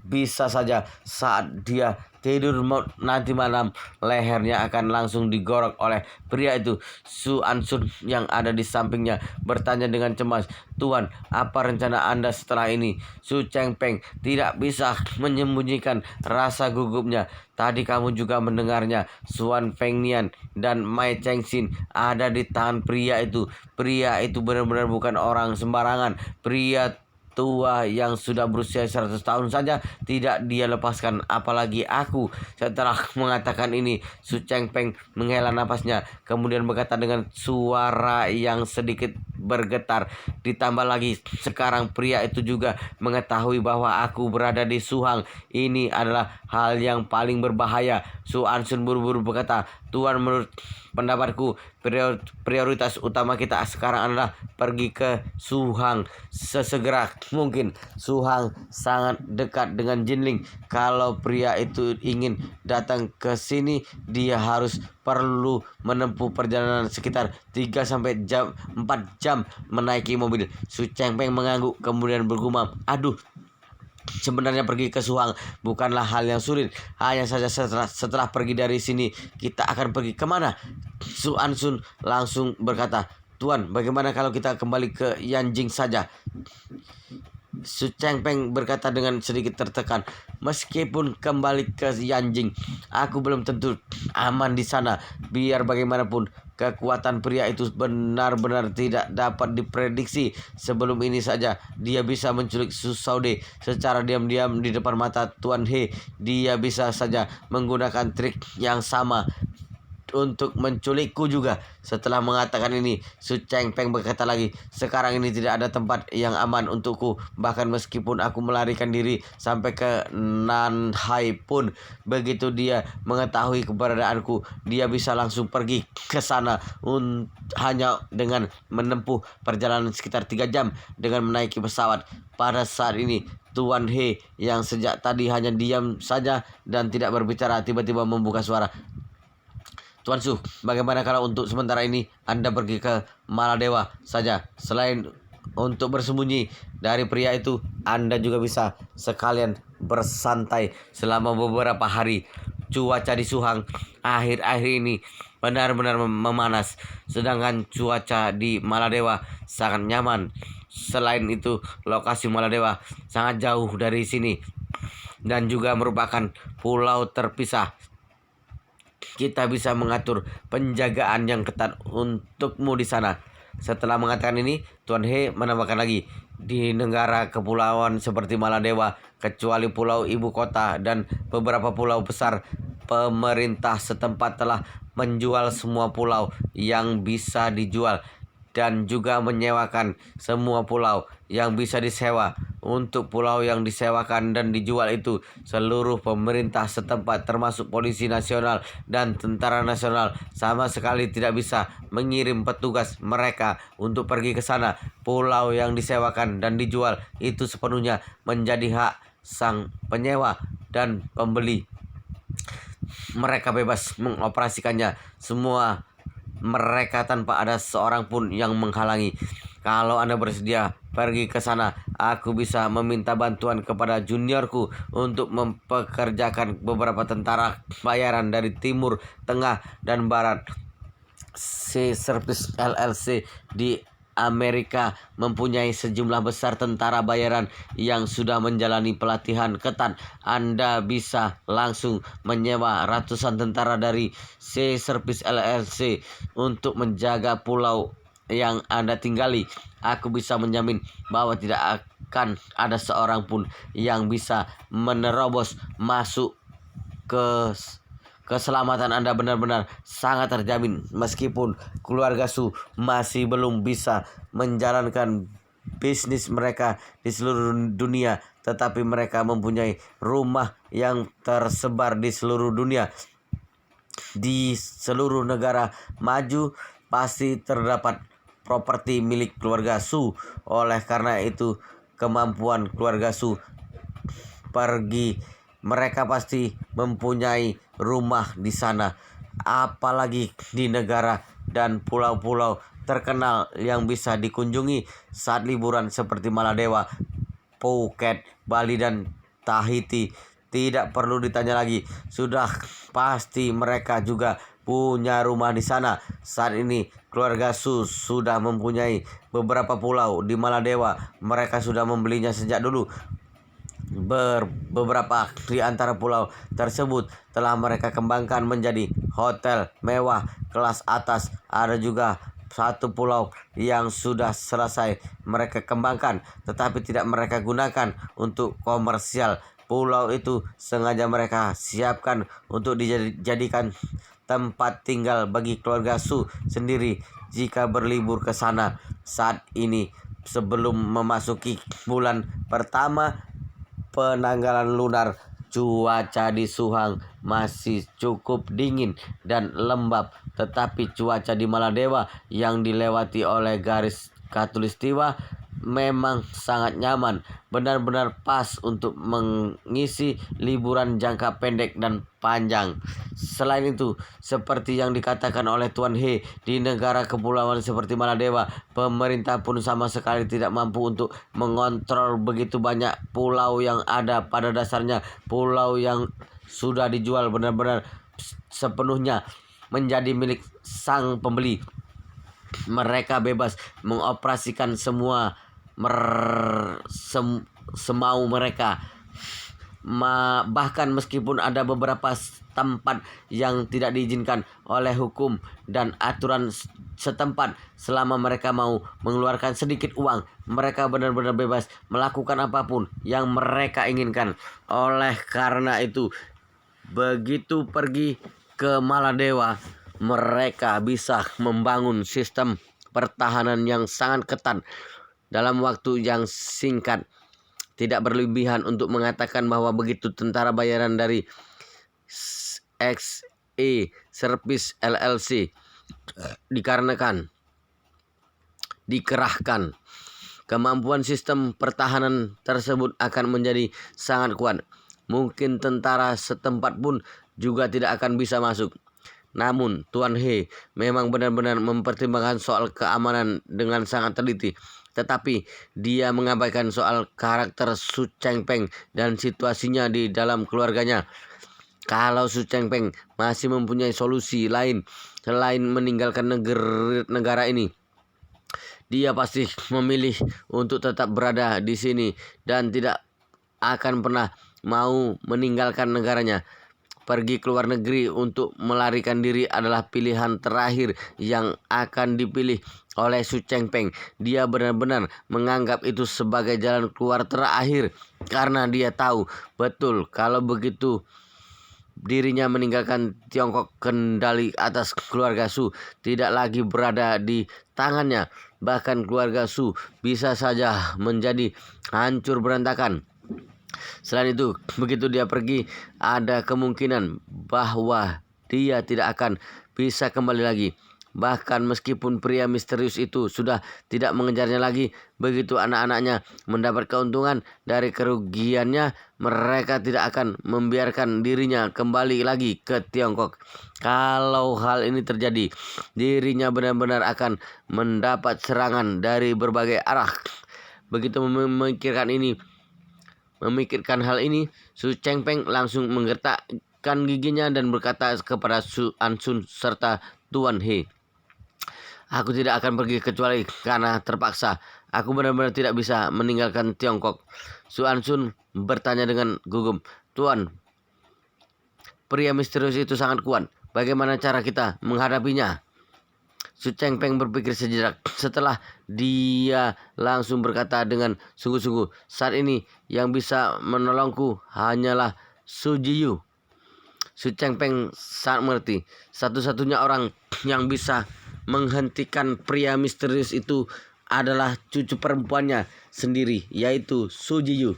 Bisa saja saat dia tidur nanti malam, lehernya akan langsung digorok oleh pria itu. Su Ansun yang ada di sampingnya bertanya dengan cemas, "Tuan, apa rencana Anda setelah ini?" Su Chengpeng tidak bisa menyembunyikan rasa gugupnya. "Tadi kamu juga mendengarnya. Suan Fengnian dan Mai Chengxin ada di tangan pria itu. Pria itu benar-benar bukan orang sembarangan. Pria tua yang sudah berusia 100 tahun saja tidak dia lepaskan, apalagi aku." Setelah mengatakan ini, Su Chengpeng menghela napasnya, kemudian berkata dengan suara yang sedikit bergetar, "Ditambah lagi, sekarang pria itu juga mengetahui bahwa aku berada di Suhang. Ini adalah hal yang paling berbahaya." Su Ansun buru-buru berkata, "Tuan, menurut pendapatku, Prioritas utama kita sekarang adalah pergi ke Suhang sesegera mungkin. Suhang sangat dekat dengan Jinling. Kalau pria itu ingin datang ke sini, dia harus perlu menempuh perjalanan sekitar 3 sampai 4 jam menaiki mobil. Su Chengpeng mengangguk kemudian bergumam, "Aduh, sebenarnya pergi ke Suhang bukanlah hal yang sulit. Hanya saja setelah pergi dari sini, kita akan pergi kemana?" Su Ansun langsung berkata, "Tuan, bagaimana kalau kita kembali ke Yanjing saja?" Su Chengpeng berkata dengan sedikit tertekan, "Meskipun kembali ke Yanjing, aku belum tentu aman di sana. Biar bagaimanapun, kekuatan pria itu benar-benar tidak dapat diprediksi. Sebelum ini saja, dia bisa menculik Su Saude secara diam-diam di depan mata Tuan He. Dia bisa saja menggunakan trik yang sama untuk menculikku juga." Setelah mengatakan ini, Su Chengpeng berkata lagi, "Sekarang ini tidak ada tempat yang aman untukku. Bahkan meskipun aku melarikan diri sampai ke Nanhai pun, begitu dia mengetahui keberadaanku, dia bisa langsung pergi ke sana hanya dengan menempuh perjalanan sekitar 3 jam dengan menaiki pesawat." Pada saat ini, Tuan He yang sejak tadi hanya diam saja dan tidak berbicara tiba-tiba membuka suara, "Tuan Su, bagaimana kalau untuk sementara ini Anda pergi ke Maladewa saja? Selain untuk bersembunyi dari pria itu, Anda juga bisa sekalian bersantai selama beberapa hari." Cuaca di Suhang akhir-akhir ini benar-benar memanas, sedangkan cuaca di Maladewa sangat nyaman. Selain itu, lokasi Maladewa sangat jauh dari sini dan juga merupakan pulau terpisah. Kita bisa mengatur penjagaan yang ketat untukmu di sana. Setelah mengatakan ini, Tuan He menambahkan lagi, "Di negara kepulauan seperti Maladewa, kecuali pulau ibu kota dan beberapa pulau besar, pemerintah setempat telah menjual semua pulau yang bisa dijual dan juga menyewakan semua pulau yang bisa disewa. Untuk pulau yang disewakan dan dijual itu, seluruh pemerintah setempat termasuk polisi nasional dan tentara nasional sama sekali tidak bisa mengirim petugas mereka untuk pergi ke sana. Pulau yang disewakan dan dijual itu sepenuhnya menjadi hak sang penyewa dan pembeli. Mereka bebas mengoperasikannya semua mereka tanpa ada seorang pun yang menghalangi. Kalau Anda bersedia pergi ke sana, aku bisa meminta bantuan kepada juniorku untuk mempekerjakan beberapa tentara bayaran dari timur, tengah, dan barat. Sea Service LLC di Amerika mempunyai sejumlah besar tentara bayaran yang sudah menjalani pelatihan ketat. Anda bisa langsung menyewa ratusan tentara dari Sea Service LLC untuk menjaga pulau yang Anda tinggali. Aku bisa menjamin bahwa tidak akan ada seorang pun yang bisa menerobos masuk ke keselamatan Anda benar-benar sangat terjamin. Meskipun keluarga Su masih belum bisa menjalankan bisnis mereka di seluruh dunia, tetapi mereka mempunyai rumah yang tersebar di seluruh dunia. Di seluruh negara maju pasti terdapat properti milik keluarga Su. Oleh karena itu, kemampuan keluarga Su pergi, mereka pasti mempunyai rumah di sana. Apalagi di negara dan pulau-pulau terkenal yang bisa dikunjungi saat liburan seperti Maladewa, Phuket, Bali, dan Tahiti. Tidak perlu ditanya lagi, sudah pasti mereka juga punya rumah di sana. Saat ini keluarga Su sudah mempunyai beberapa pulau di Maladewa. Mereka sudah membelinya sejak dulu. Beberapa di antara pulau tersebut telah mereka kembangkan menjadi hotel mewah kelas atas. Ada juga satu pulau yang sudah selesai mereka kembangkan tetapi tidak mereka gunakan untuk komersial. Pulau itu sengaja mereka siapkan untuk dijadikan tempat tinggal bagi keluarga Su sendiri jika berlibur ke sana. Saat ini sebelum memasuki bulan pertama penanggalan lunar, Cuaca di Suhang masih cukup dingin dan lembab, tetapi cuaca di Maladewa yang dilewati oleh garis khatulistiwa memang sangat nyaman, benar-benar pas untuk mengisi liburan jangka pendek dan panjang. Selain itu, seperti yang dikatakan oleh Tuan He, di negara kepulauan seperti Maladewa, pemerintah pun sama sekali tidak mampu untuk mengontrol begitu banyak pulau yang ada. Pada dasarnya, pulau yang sudah dijual benar-benar sepenuhnya menjadi milik sang pembeli. Mereka bebas mengoperasikan semua semau mereka. Bahkan meskipun ada beberapa tempat yang tidak diizinkan oleh hukum dan aturan setempat, selama mereka mau mengeluarkan sedikit uang, mereka benar-benar bebas melakukan apapun yang mereka inginkan. Oleh karena itu, begitu pergi ke Maladewa, mereka bisa membangun sistem pertahanan yang sangat ketat dalam waktu yang singkat. Tidak berlebihan untuk mengatakan bahwa begitu tentara bayaran dari XE Service LLC dikerahkan, kemampuan sistem pertahanan tersebut akan menjadi sangat kuat. Mungkin tentara setempat pun juga tidak akan bisa masuk. Namun Tuan He memang benar-benar mempertimbangkan soal keamanan dengan sangat teliti. Tetapi dia mengabaikan soal karakter Su Chengpeng dan situasinya di dalam keluarganya. Kalau Su Chengpeng masih mempunyai solusi lain selain meninggalkan negara ini, dia pasti memilih untuk tetap berada di sini dan tidak akan pernah mau meninggalkan negaranya. Pergi ke luar negeri untuk melarikan diri adalah pilihan terakhir yang akan dipilih oleh Su Chengpeng. Dia benar-benar menganggap itu sebagai jalan keluar terakhir, karena dia tahu betul kalau begitu dirinya meninggalkan Tiongkok, kendali atas keluarga Su tidak lagi berada di tangannya. Bahkan keluarga Su bisa saja menjadi hancur berantakan. Selain itu, begitu dia pergi, ada kemungkinan bahwa dia tidak akan bisa kembali lagi. Bahkan meskipun pria misterius itu sudah tidak mengejarnya lagi, begitu anak-anaknya mendapat keuntungan dari kerugiannya, mereka tidak akan membiarkan dirinya kembali lagi ke Tiongkok. Kalau hal ini terjadi, dirinya benar-benar akan mendapat serangan dari berbagai arah. Begitu memikirkan hal ini, Su Chengpeng langsung menggertakkan giginya dan berkata kepada Su Ansun serta Tuan He, "Aku tidak akan pergi kecuali karena terpaksa. Aku benar-benar tidak bisa meninggalkan Tiongkok." Su Ansun bertanya dengan gugup, "Tuan, pria misterius itu sangat kuat. Bagaimana cara kita menghadapinya?" Su Chengpeng berpikir sejenak. Setelah dia langsung berkata dengan sungguh-sungguh, "Saat ini yang bisa menolongku hanyalah Su Jiyu." Su Chengpeng sangat mengerti. Satu-satunya orang yang bisa menghentikan pria misterius itu adalah cucu perempuannya sendiri, yaitu Su Jiyu.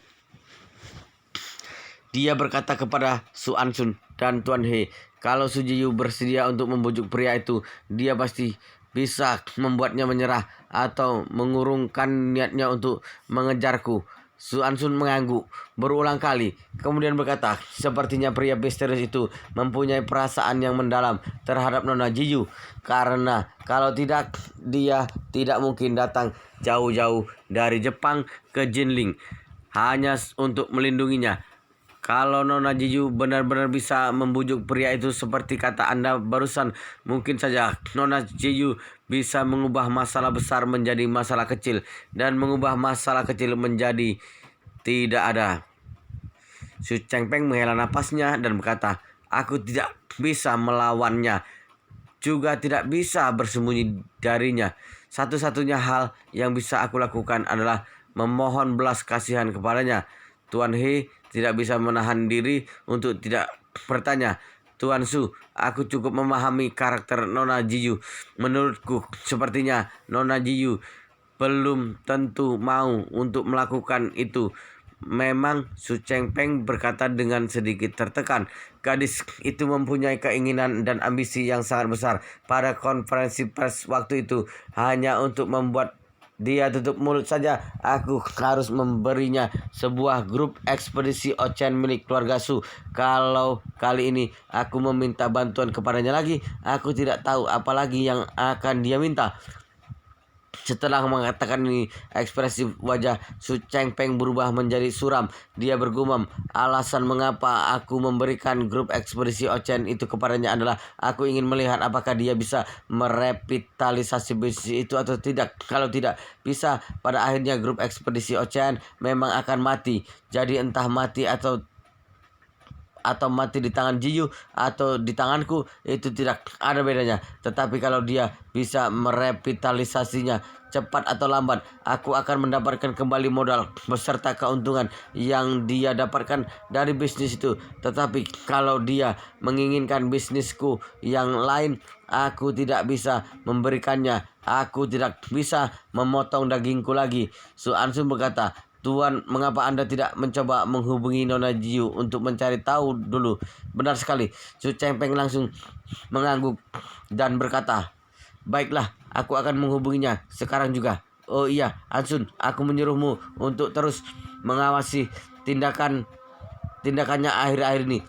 Dia berkata kepada Su Ansun dan Tuan He, kalau Su Jiyu bersedia untuk membujuk pria itu, dia pasti bisa membuatnya menyerah atau mengurungkan niatnya untuk mengejarku. Su Ansun mengangguk berulang kali, kemudian berkata, sepertinya pria misterius itu mempunyai perasaan yang mendalam terhadap Nona Jiyu, karena kalau tidak, dia tidak mungkin datang jauh-jauh dari Jepang ke Jinling hanya untuk melindunginya. Kalau Nona Jiyu benar-benar bisa membujuk pria itu seperti kata Anda barusan, mungkin saja Nona Jiyu bisa mengubah masalah besar menjadi masalah kecil dan mengubah masalah kecil menjadi tidak ada. Su Chengpeng menghela napasnya dan berkata, "Aku tidak bisa melawannya, juga tidak bisa bersembunyi darinya. Satu-satunya hal yang bisa aku lakukan adalah memohon belas kasihan kepadanya." Tuan He tidak bisa menahan diri untuk tidak bertanya, "Tuan Su, aku cukup memahami karakter Nona Jiyu. Menurutku, sepertinya Nona Jiyu belum tentu mau untuk melakukan itu. Memang Su Chengpeng berkata dengan sedikit tertekan. Gadis itu mempunyai keinginan dan ambisi yang sangat besar. Pada konferensi pers waktu itu hanya untuk membuat dia tutup mulut saja. Aku harus memberinya sebuah grup ekspedisi Ocean milik keluarga Su. Kalau kali ini aku meminta bantuan kepadanya lagi, aku tidak tahu apa lagi yang akan dia minta. Setelah mengatakan ini, ekspresi wajah Su Chengpeng berubah menjadi suram. Dia bergumam, alasan mengapa aku memberikan grup ekspedisi Ocean itu kepadanya adalah aku ingin melihat apakah dia bisa merevitalisasi bisnis itu atau tidak. Kalau tidak bisa, pada akhirnya grup ekspedisi Ocean memang akan mati. Jadi entah mati atau mati di tangan Jiyu atau di tanganku, itu tidak ada bedanya. Tetapi kalau dia bisa merevitalisasinya cepat atau lambat, aku akan mendapatkan kembali modal beserta keuntungan yang dia dapatkan dari bisnis itu. Tetapi kalau dia menginginkan bisnisku yang lain, aku tidak bisa memberikannya. Aku tidak bisa memotong dagingku lagi. Su Ansun berkata, Tuan, mengapa Anda tidak mencoba menghubungi Nona Jiu untuk mencari tahu dulu? Benar sekali. Su Chengpeng langsung mengangguk dan berkata, baiklah, aku akan menghubunginya sekarang juga. Oh iya, Ansun, aku menyuruhmu untuk terus mengawasi tindakannya akhir-akhir ini.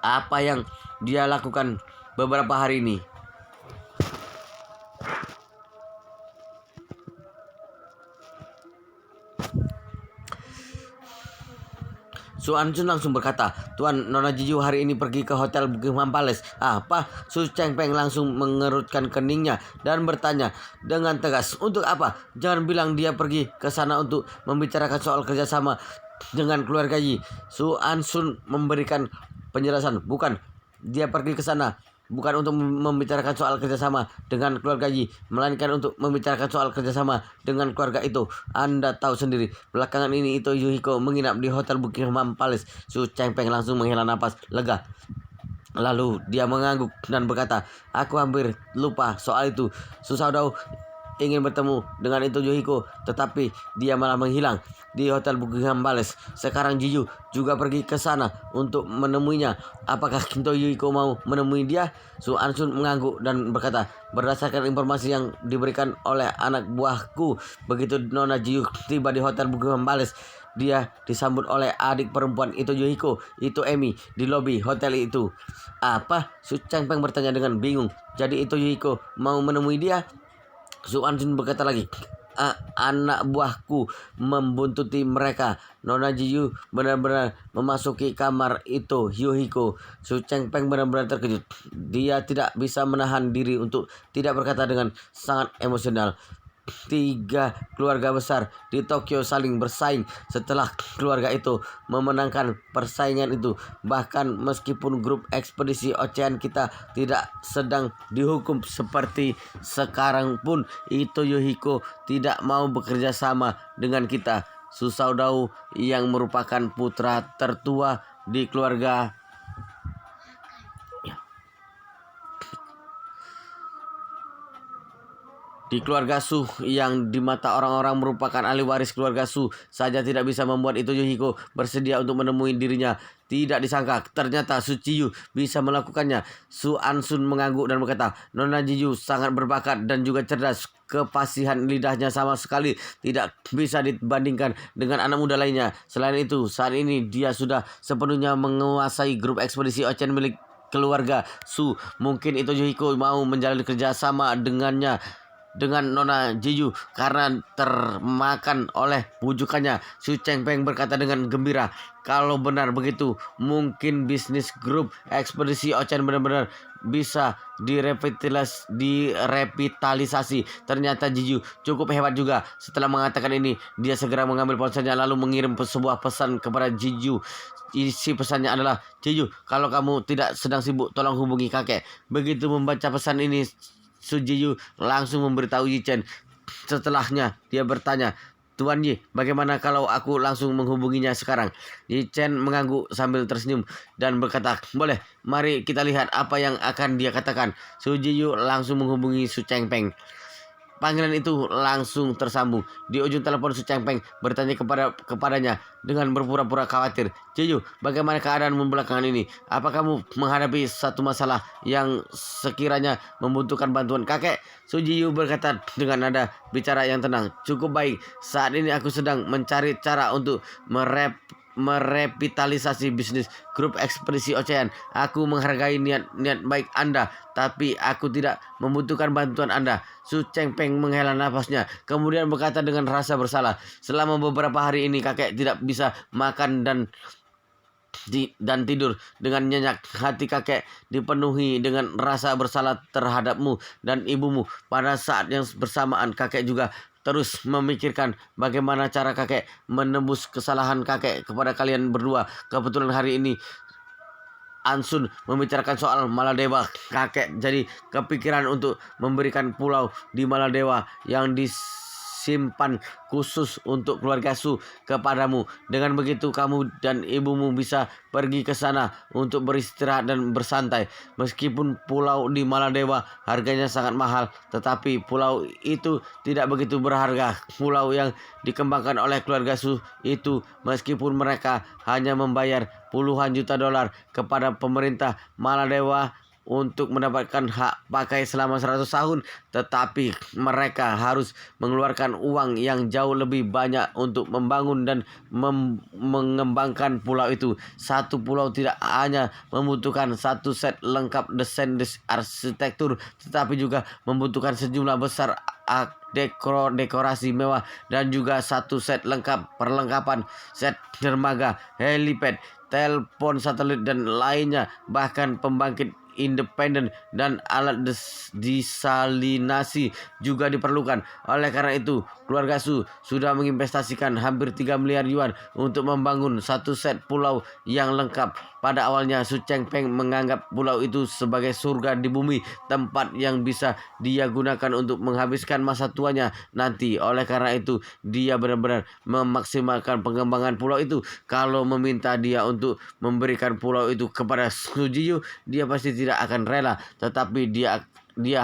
Apa yang dia lakukan beberapa hari ini. Su Ansun langsung berkata, Tuan, Nona Jiu hari ini pergi ke hotel Buckingham Palace. Apa? Su Chengpeng langsung mengerutkan keningnya dan bertanya dengan tegas, untuk apa? Jangan bilang dia pergi ke sana untuk membicarakan soal kerjasama dengan keluarga Yi. Su Ansun memberikan penjelasan, bukan, dia pergi ke sana bukan untuk membicarakan soal kerjasama dengan keluarga Yi, melainkan untuk membicarakan soal kerjasama dengan keluarga itu. Anda tahu sendiri, belakangan ini Ito Yuhiko menginap di hotel Buckingham Palace. Su Chengpeng langsung menghela napas lega. Lalu dia mengangguk dan berkata, aku hampir lupa soal itu. Su Shaodao ingin bertemu dengan Ito Yuhiko, tetapi dia malah menghilang di hotel Buckingham Palace. Sekarang Jiyu juga pergi ke sana untuk menemuinya. Apakah Ito Yuhiko mau menemui dia? Su Ansun mengangguk dan berkata, berdasarkan informasi yang diberikan oleh anak buahku, begitu Nona Jiyu tiba di hotel Buckingham Palace, dia disambut oleh adik perempuan Ito Yuhiko, Ito Emi, di lobi hotel itu. Apa? Su Chengpeng bertanya dengan bingung. Jadi Ito Yuhiko mau menemui dia? Su Ansun berkata lagi, anak buahku membuntuti mereka. Nona Jiyu benar-benar memasuki kamar itu Yuhiko. Su Chengpeng benar-benar terkejut. Dia tidak bisa menahan diri untuk tidak berkata dengan sangat emosional. 3 keluarga besar di Tokyo saling bersaing setelah keluarga itu memenangkan persaingan itu. Bahkan meskipun grup ekspedisi Ocean kita tidak sedang dihukum seperti sekarang pun, Ito Yuhiko tidak mau bekerja sama dengan kita. Su Shaodao yang merupakan putra tertua di keluarga Su, yang di mata orang-orang merupakan ahli waris keluarga Su, saja tidak bisa membuat Ito Yuhiko bersedia untuk menemui dirinya. Tidak disangka, ternyata Su Jiyu bisa melakukannya. Su Ansun mengangguk dan berkata, Nona Jiyu sangat berbakat dan juga cerdas. Kepasihan lidahnya sama sekali tidak bisa dibandingkan dengan anak muda lainnya. Selain itu, saat ini dia sudah sepenuhnya menguasai grup ekspedisi Ocean milik keluarga Su. Mungkin Ito Yuhiko mau menjalani kerjasama dengan Nona Jiyu karena termakan oleh bujukannya. Su Chengpeng berkata dengan gembira, kalau benar begitu, mungkin bisnis grup ekspedisi Ocean benar-benar bisa direvitalisasi. Ternyata Jiyu cukup hebat juga. Setelah mengatakan ini, dia segera mengambil ponselnya lalu mengirim sebuah pesan kepada Jiyu. Isi pesannya adalah, Jiyu, kalau kamu tidak sedang sibuk, tolong hubungi kakek. Begitu membaca pesan ini, Su Jiyu langsung memberitahu Yi Chen. Setelahnya dia bertanya, Tuan Yi, bagaimana kalau aku langsung menghubunginya sekarang? Yi Chen mengangguk sambil tersenyum dan berkata, boleh, mari kita lihat apa yang akan dia katakan. Su Jiyu langsung menghubungi Su Chengpeng. Panggilan itu langsung tersambung. Di ujung telepon Su Chengpeng bertanya kepadanya dengan berpura-pura khawatir. Jiyu, bagaimana keadaanmu belakangan ini? Apa kamu menghadapi satu masalah yang sekiranya membutuhkan bantuan kakek? Su Jiyu berkata dengan nada bicara yang tenang. Cukup baik. Saat ini aku sedang mencari cara untuk merevitalisasi bisnis grup ekspedisi Ocean. Aku menghargai niat baik Anda, tapi aku tidak membutuhkan bantuan Anda. Su Chengpeng menghela nafasnya, kemudian berkata dengan rasa bersalah. Selama beberapa hari ini kakek tidak bisa makan dan tidur dengan nyenyak. Hati kakek dipenuhi dengan rasa bersalah terhadapmu dan ibumu. Pada saat yang bersamaan kakek juga terus memikirkan bagaimana cara kakek menembus kesalahan kakek kepada kalian berdua. Kebetulan hari ini Ansun membicarakan soal Maladewa. Kakek jadi kepikiran untuk memberikan pulau di Maladewa yang disimpan khusus untuk keluarga Su kepadamu. Dengan begitu kamu dan ibumu bisa pergi ke sana untuk beristirahat dan bersantai. Meskipun pulau di Maladewa harganya sangat mahal, tetapi pulau itu tidak begitu berharga. Pulau yang dikembangkan oleh keluarga Su itu, meskipun mereka hanya membayar puluhan juta dolar kepada pemerintah Maladewa untuk mendapatkan hak pakai selama 100 tahun, tetapi mereka harus mengeluarkan uang yang jauh lebih banyak untuk membangun dan mengembangkan pulau itu. Satu pulau tidak hanya membutuhkan satu set lengkap desain arsitektur, tetapi juga membutuhkan sejumlah besar dekorasi mewah dan juga satu set lengkap perlengkapan set dermaga, helipad, telepon satelit dan lainnya, bahkan pembangkit independen dan alat desalinasi juga diperlukan. Oleh karena itu, keluarga Su sudah menginvestasikan hampir 3 miliar yuan untuk membangun satu set pulau yang lengkap. Pada awalnya Su Chengpeng menganggap pulau itu sebagai surga di bumi, tempat yang bisa dia gunakan untuk menghabiskan masa tuanya nanti. Oleh karena itu, dia benar-benar memaksimalkan pengembangan pulau itu. Kalau meminta dia untuk memberikan pulau itu kepada Su Jiyu, dia pasti tidak akan rela, tetapi dia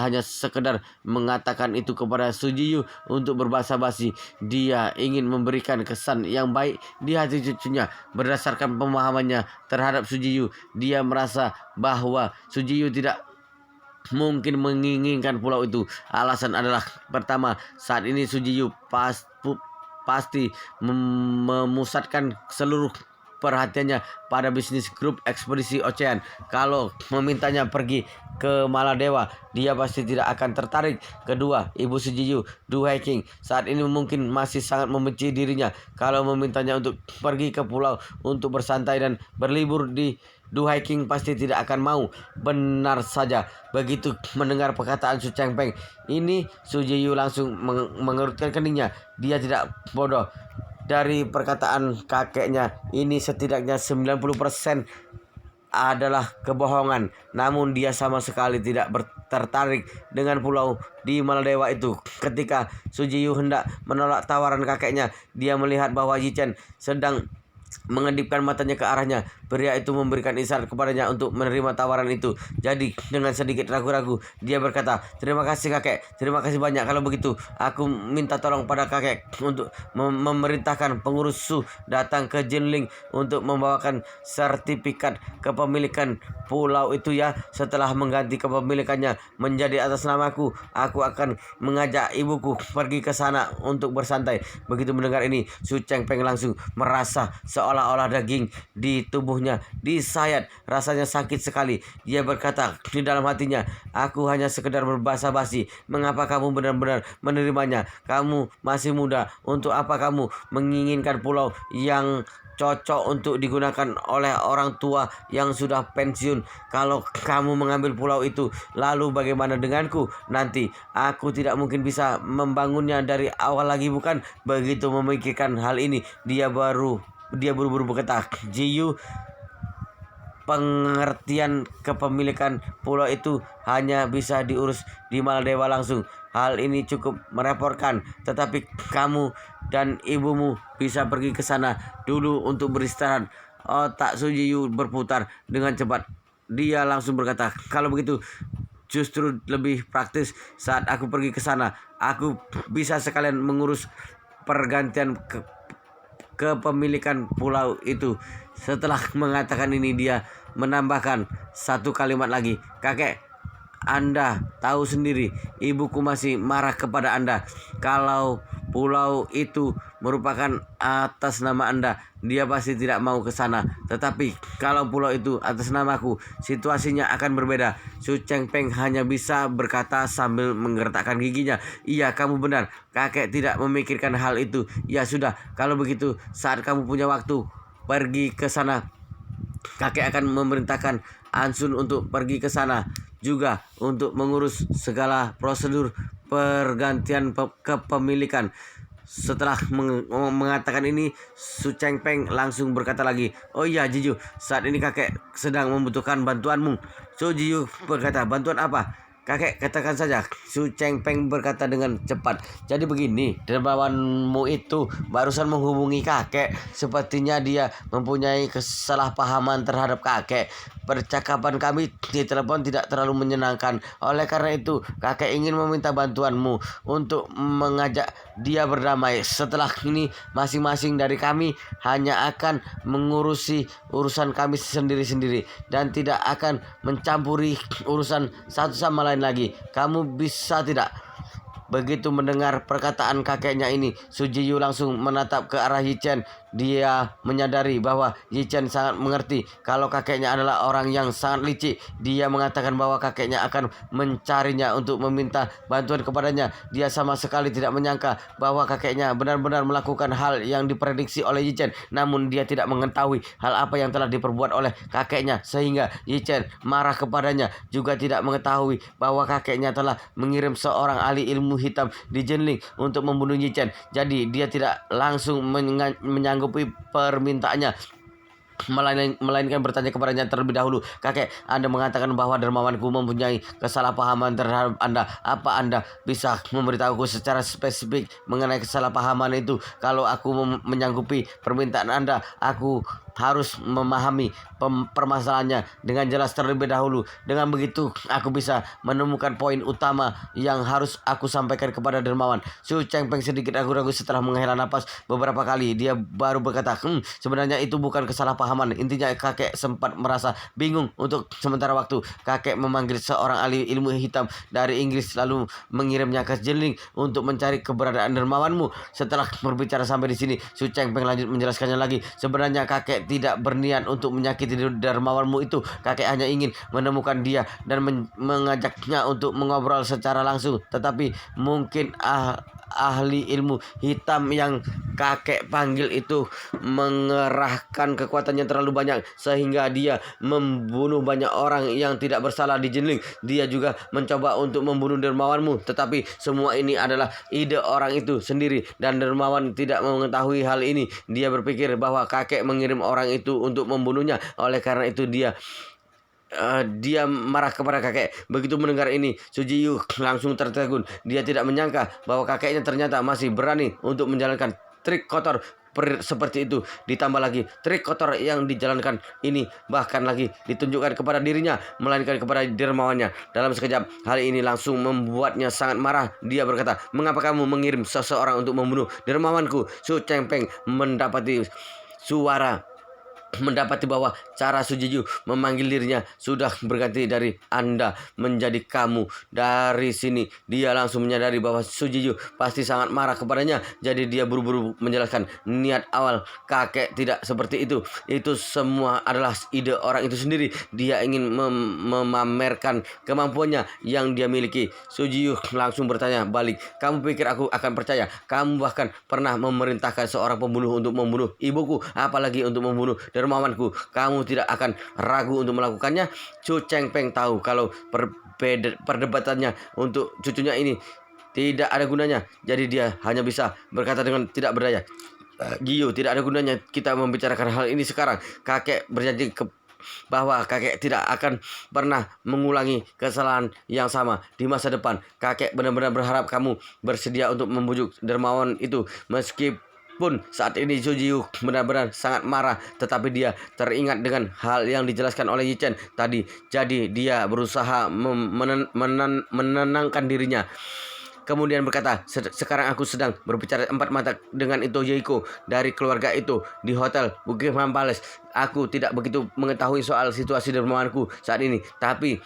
hanya sekedar mengatakan itu kepada Su Jiyu untuk berbahasa basi. Dia ingin memberikan kesan yang baik di hati cucunya. Berdasarkan pemahamannya terhadap Su Jiyu, dia merasa bahwa Su Jiyu tidak mungkin menginginkan pulau itu. Alasan adalah, pertama, saat ini Su Jiyu pasti memusatkan seluruh perhatiannya pada bisnis grup ekspedisi Ocean. Kalau memintanya pergi ke Maladewa, dia pasti tidak akan tertarik. Kedua, ibu Su Jiyu, Du Haiking, saat ini mungkin masih sangat membenci dirinya. Kalau memintanya untuk pergi ke pulau untuk bersantai dan berlibur, Du Haiking pasti tidak akan mau. Benar saja. Begitu mendengar perkataan Su Chengpeng ini, Su Jiyu langsung mengerutkan keningnya. Dia tidak bodoh. Dari perkataan kakeknya ini, setidaknya 90% adalah kebohongan. Namun dia sama sekali tidak tertarik dengan pulau di Maladewa itu. Ketika Su Jiyu hendak menolak tawaran kakeknya, dia melihat bahwa Yichen sedang mengedipkan matanya ke arahnya. Pria itu memberikan isyarat kepadanya untuk menerima tawaran itu. Jadi dengan sedikit ragu-ragu, dia berkata, terima kasih kakek, terima kasih banyak. Kalau begitu, aku minta tolong pada kakek untuk memerintahkan pengurus Su datang ke Jinling untuk membawakan sertifikat kepemilikan pulau itu ya. Setelah mengganti kepemilikannya menjadi atas namaku, aku akan mengajak ibuku pergi ke sana untuk bersantai. Begitu mendengar ini, Su Chengpeng langsung merasa seolah-olah daging di tubuhnya disayat. Rasanya sakit sekali. Dia berkata di dalam hatinya, aku hanya sekedar berbahasa basi. Mengapa kamu benar-benar menerimanya? Kamu masih muda. Untuk apa kamu menginginkan pulau yang cocok untuk digunakan oleh orang tua yang sudah pensiun? Kalau kamu mengambil pulau itu, lalu bagaimana denganku? Nanti aku tidak mungkin bisa membangunnya dari awal lagi, bukan? Begitu memikirkan hal ini, dia buru-buru berkata, Jiyu, pengertian kepemilikan pulau itu hanya bisa diurus di Maladewa langsung. Hal ini cukup merepotkan, tetapi kamu dan ibumu bisa pergi ke sana dulu untuk beristirahat. Otak Su Jiyu berputar dengan cepat. Dia langsung berkata, kalau begitu justru lebih praktis saat aku pergi ke sana. Aku bisa sekalian mengurus pergantian kepemilikan pulau itu. Setelah mengatakan ini, dia menambahkan satu kalimat lagi. Kakek, Anda tahu sendiri, ibuku masih marah kepada Anda. Kalau pulau itu merupakan atas nama Anda, dia pasti tidak mau ke sana. Tetapi kalau pulau itu atas namaku, situasinya akan berbeda. Su Chengpeng hanya bisa berkata sambil menggertakkan giginya. Iya, kamu benar. Kakek tidak memikirkan hal itu. Ya sudah, kalau begitu saat kamu punya waktu, pergi ke sana. Kakek akan memerintahkan Ansun untuk pergi ke sana juga untuk mengurus segala prosedur pergantian kepemilikan. Setelah mengatakan ini, Su Chengpeng langsung berkata lagi, "Oh iya, Jiyu, saat ini kakek sedang membutuhkan bantuanmu." Su Jiyu berkata, "Bantuan apa?" "Kakek, katakan saja." Su Chengpeng berkata dengan cepat. "Jadi begini, dermawanmu itu barusan menghubungi kakek. Sepertinya dia mempunyai kesalahpahaman terhadap kakek. Percakapan kami di telepon tidak terlalu menyenangkan. Oleh karena itu, kakek ingin meminta bantuanmu untuk mengajak dia berdamai. Setelah ini, masing-masing dari kami hanya akan mengurusi urusan kami sendiri-sendiri dan tidak akan mencampuri urusan satu sama lain lagi. Kamu bisa tidak?" Begitu mendengar perkataan kakeknya ini, Su Jiyu langsung menatap ke arah Yi Chen. Dia menyadari bahwa Yi Chen sangat mengerti kalau kakeknya adalah orang yang sangat licik. Dia mengatakan bahwa kakeknya akan mencarinya untuk meminta bantuan kepadanya. Dia sama sekali tidak menyangka bahwa kakeknya benar-benar melakukan hal yang diprediksi oleh Yi Chen. Namun dia tidak mengetahui hal apa yang telah diperbuat oleh kakeknya sehingga Yi Chen marah kepadanya. Juga tidak mengetahui bahwa kakeknya telah mengirim seorang ahli ilmu hitam di Jinling untuk membunuh Yi Chen. Jadi dia tidak langsung menyanggupi permintaannya, melainkan bertanya kepadanya terlebih dahulu. "Kakek, Anda mengatakan bahwa dermawanku mempunyai kesalahpahaman terhadap Anda. Apa Anda bisa memberitahuku secara spesifik mengenai kesalahpahaman itu? Kalau aku menyanggupi permintaan Anda, aku harus memahami permasalahannya dengan jelas terlebih dahulu. Dengan begitu, aku bisa menemukan poin utama yang harus aku sampaikan kepada dermawan." Su Chengpeng sedikit ragu-ragu setelah menghela napas beberapa kali. Dia baru berkata, "Sebenarnya itu bukan kesalahpahaman." Intinya kakek sempat merasa bingung untuk sementara waktu. Kakek memanggil seorang ahli ilmu hitam dari Inggris lalu mengirimnya ke Jinling untuk mencari keberadaan dermawanmu. Setelah berbicara sampai di sini, Su Chengpeng lanjut menjelaskannya lagi. "Sebenarnya kakek tidak berniat untuk menyakiti dermawanmu itu. Kakek hanya ingin menemukan dia dan mengajaknya untuk mengobrol secara langsung. Tetapi mungkin ahli ilmu hitam yang kakek panggil itu mengerahkan kekuatannya terlalu banyak sehingga dia membunuh banyak orang yang tidak bersalah di Jinling. Dia juga mencoba untuk membunuh dermawanmu, tetapi semua ini adalah ide orang itu sendiri dan dermawan tidak mengetahui hal ini. Dia berpikir bahwa kakek mengirim orang itu untuk membunuhnya. Oleh karena itu dia marah kepada kakek." Begitu mendengar ini, Su Jiyu langsung tertegun. Dia tidak menyangka bahwa kakeknya ternyata masih berani untuk menjalankan trik kotor seperti itu. Ditambah lagi, trik kotor yang dijalankan ini bahkan lagi ditunjukkan kepada dirinya, melainkan kepada dermawannya. Dalam sekejap, hal ini langsung membuatnya sangat marah. Dia berkata, "Mengapa kamu mengirim seseorang untuk membunuh dermawanku?" Su Chengpeng mendapati bahwa cara Su Jiyu memanggil dirinya sudah berganti dari Anda menjadi kamu. Dari sini dia langsung menyadari bahwa Su Jiyu pasti sangat marah kepadanya. Jadi dia buru-buru menjelaskan niat awal kakek tidak seperti itu. Itu semua adalah ide orang itu sendiri. Dia ingin memamerkan kemampuannya yang dia miliki. Su Jiyu langsung bertanya balik, "Kamu pikir aku akan percaya? Kamu bahkan pernah memerintahkan seorang pembunuh untuk membunuh ibuku, apalagi untuk membunuh dermawanku. Kamu tidak akan ragu untuk melakukannya?" Su Chengpeng tahu kalau perdebatannya untuk cucunya ini tidak ada gunanya. Jadi dia hanya bisa berkata dengan tidak berdaya, "Giyu, tidak ada gunanya kita membicarakan hal ini sekarang. Kakek berjanji bahwa kakek tidak akan pernah mengulangi kesalahan yang sama di masa depan. Kakek benar-benar berharap kamu bersedia untuk membujuk dermawan itu. pun saat ini Su Jiyu benar-benar sangat marah, tetapi dia teringat dengan hal yang dijelaskan oleh Yi Chen tadi. Jadi dia berusaha menenangkan dirinya. Kemudian berkata, sekarang aku sedang berbicara empat mata dengan Ito Yoiko dari keluarga itu di hotel Buckingham Palace. Aku tidak begitu mengetahui soal situasi dermawanku saat ini, tapi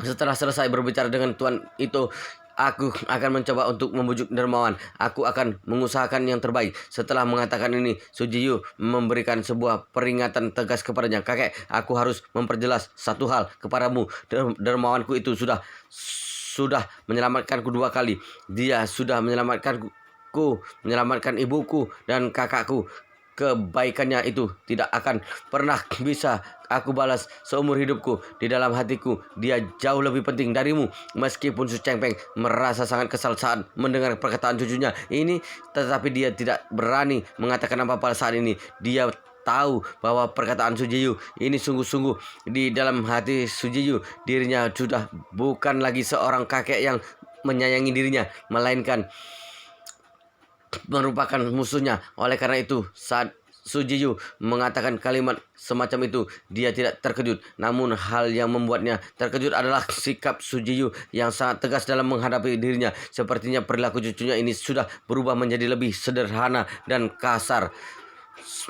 setelah selesai berbicara dengan Tuan itu, aku akan mencoba untuk membujuk dermawan. Aku akan mengusahakan yang terbaik. Setelah mengatakan ini, Su Jiyu memberikan sebuah peringatan tegas kepadanya. Kakek, aku harus memperjelas satu hal kepadamu. Dermawanku itu sudah menyelamatkanku 2 kali. Dia sudah menyelamatkan ibuku dan kakakku. Kebaikannya itu tidak akan pernah bisa aku balas seumur hidupku. Di dalam hatiku dia jauh lebih penting darimu. Meskipun Su Chengpeng merasa sangat kesal saat mendengar perkataan cucunya ini, tetapi dia tidak berani mengatakan apa-apa saat ini. Dia tahu bahwa perkataan Su Jiyu ini sungguh-sungguh di dalam hati Su Jiyu. Dirinya sudah bukan lagi seorang kakek yang menyayangi dirinya, melainkan merupakan musuhnya. Oleh karena itu, saat Su Jiyu mengatakan kalimat semacam itu, dia tidak terkejut. Namun hal yang membuatnya terkejut adalah sikap Su Jiyu yang sangat tegas dalam menghadapi dirinya. Sepertinya perilaku cucunya ini sudah berubah menjadi lebih sederhana dan kasar.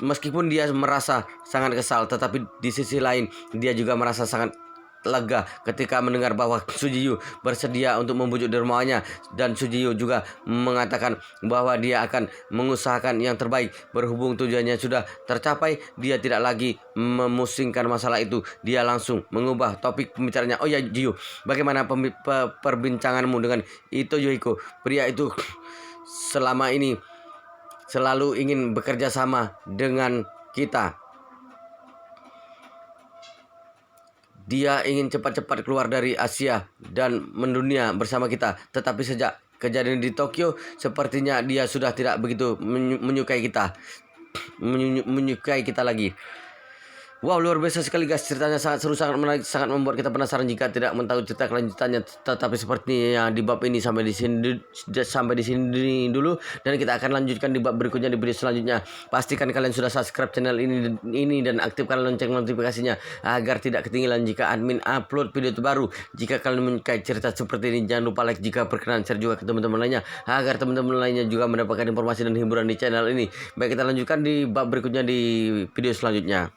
Meskipun dia merasa sangat kesal, tetapi di sisi lain dia juga merasa sangat lega ketika mendengar bahwa Su Jiyu bersedia untuk membujuk dermawannya, dan Su Jiyu juga mengatakan bahwa dia akan mengusahakan yang terbaik. Berhubung tujuannya sudah tercapai, dia tidak lagi memusingkan masalah itu. Dia langsung mengubah topik pembicaranya. Oh ya Jiyu, bagaimana perbincanganmu dengan Ito Yoiko? Pria itu selama ini selalu ingin bekerja sama dengan kita. Dia ingin cepat-cepat keluar dari Asia dan mendunia bersama kita. Tetapi sejak kejadian di Tokyo, sepertinya dia sudah tidak begitu menyukai kita lagi. Wow, luar biasa sekali guys, ceritanya sangat seru, sangat menarik, sangat membuat kita penasaran jika tidak mengetahui cerita kelanjutannya. Tetapi sepertinya di bab ini sampai di sini dulu, dan kita akan lanjutkan di bab berikutnya di video selanjutnya. Pastikan kalian sudah subscribe channel ini dan aktifkan lonceng notifikasinya agar tidak ketinggalan jika admin upload video terbaru. Jika kalian menyukai cerita seperti ini, jangan lupa like, jika berkenan share juga ke teman-teman lainnya agar teman-teman lainnya juga mendapatkan informasi dan hiburan di channel ini. Baik, kita lanjutkan di bab berikutnya di video selanjutnya.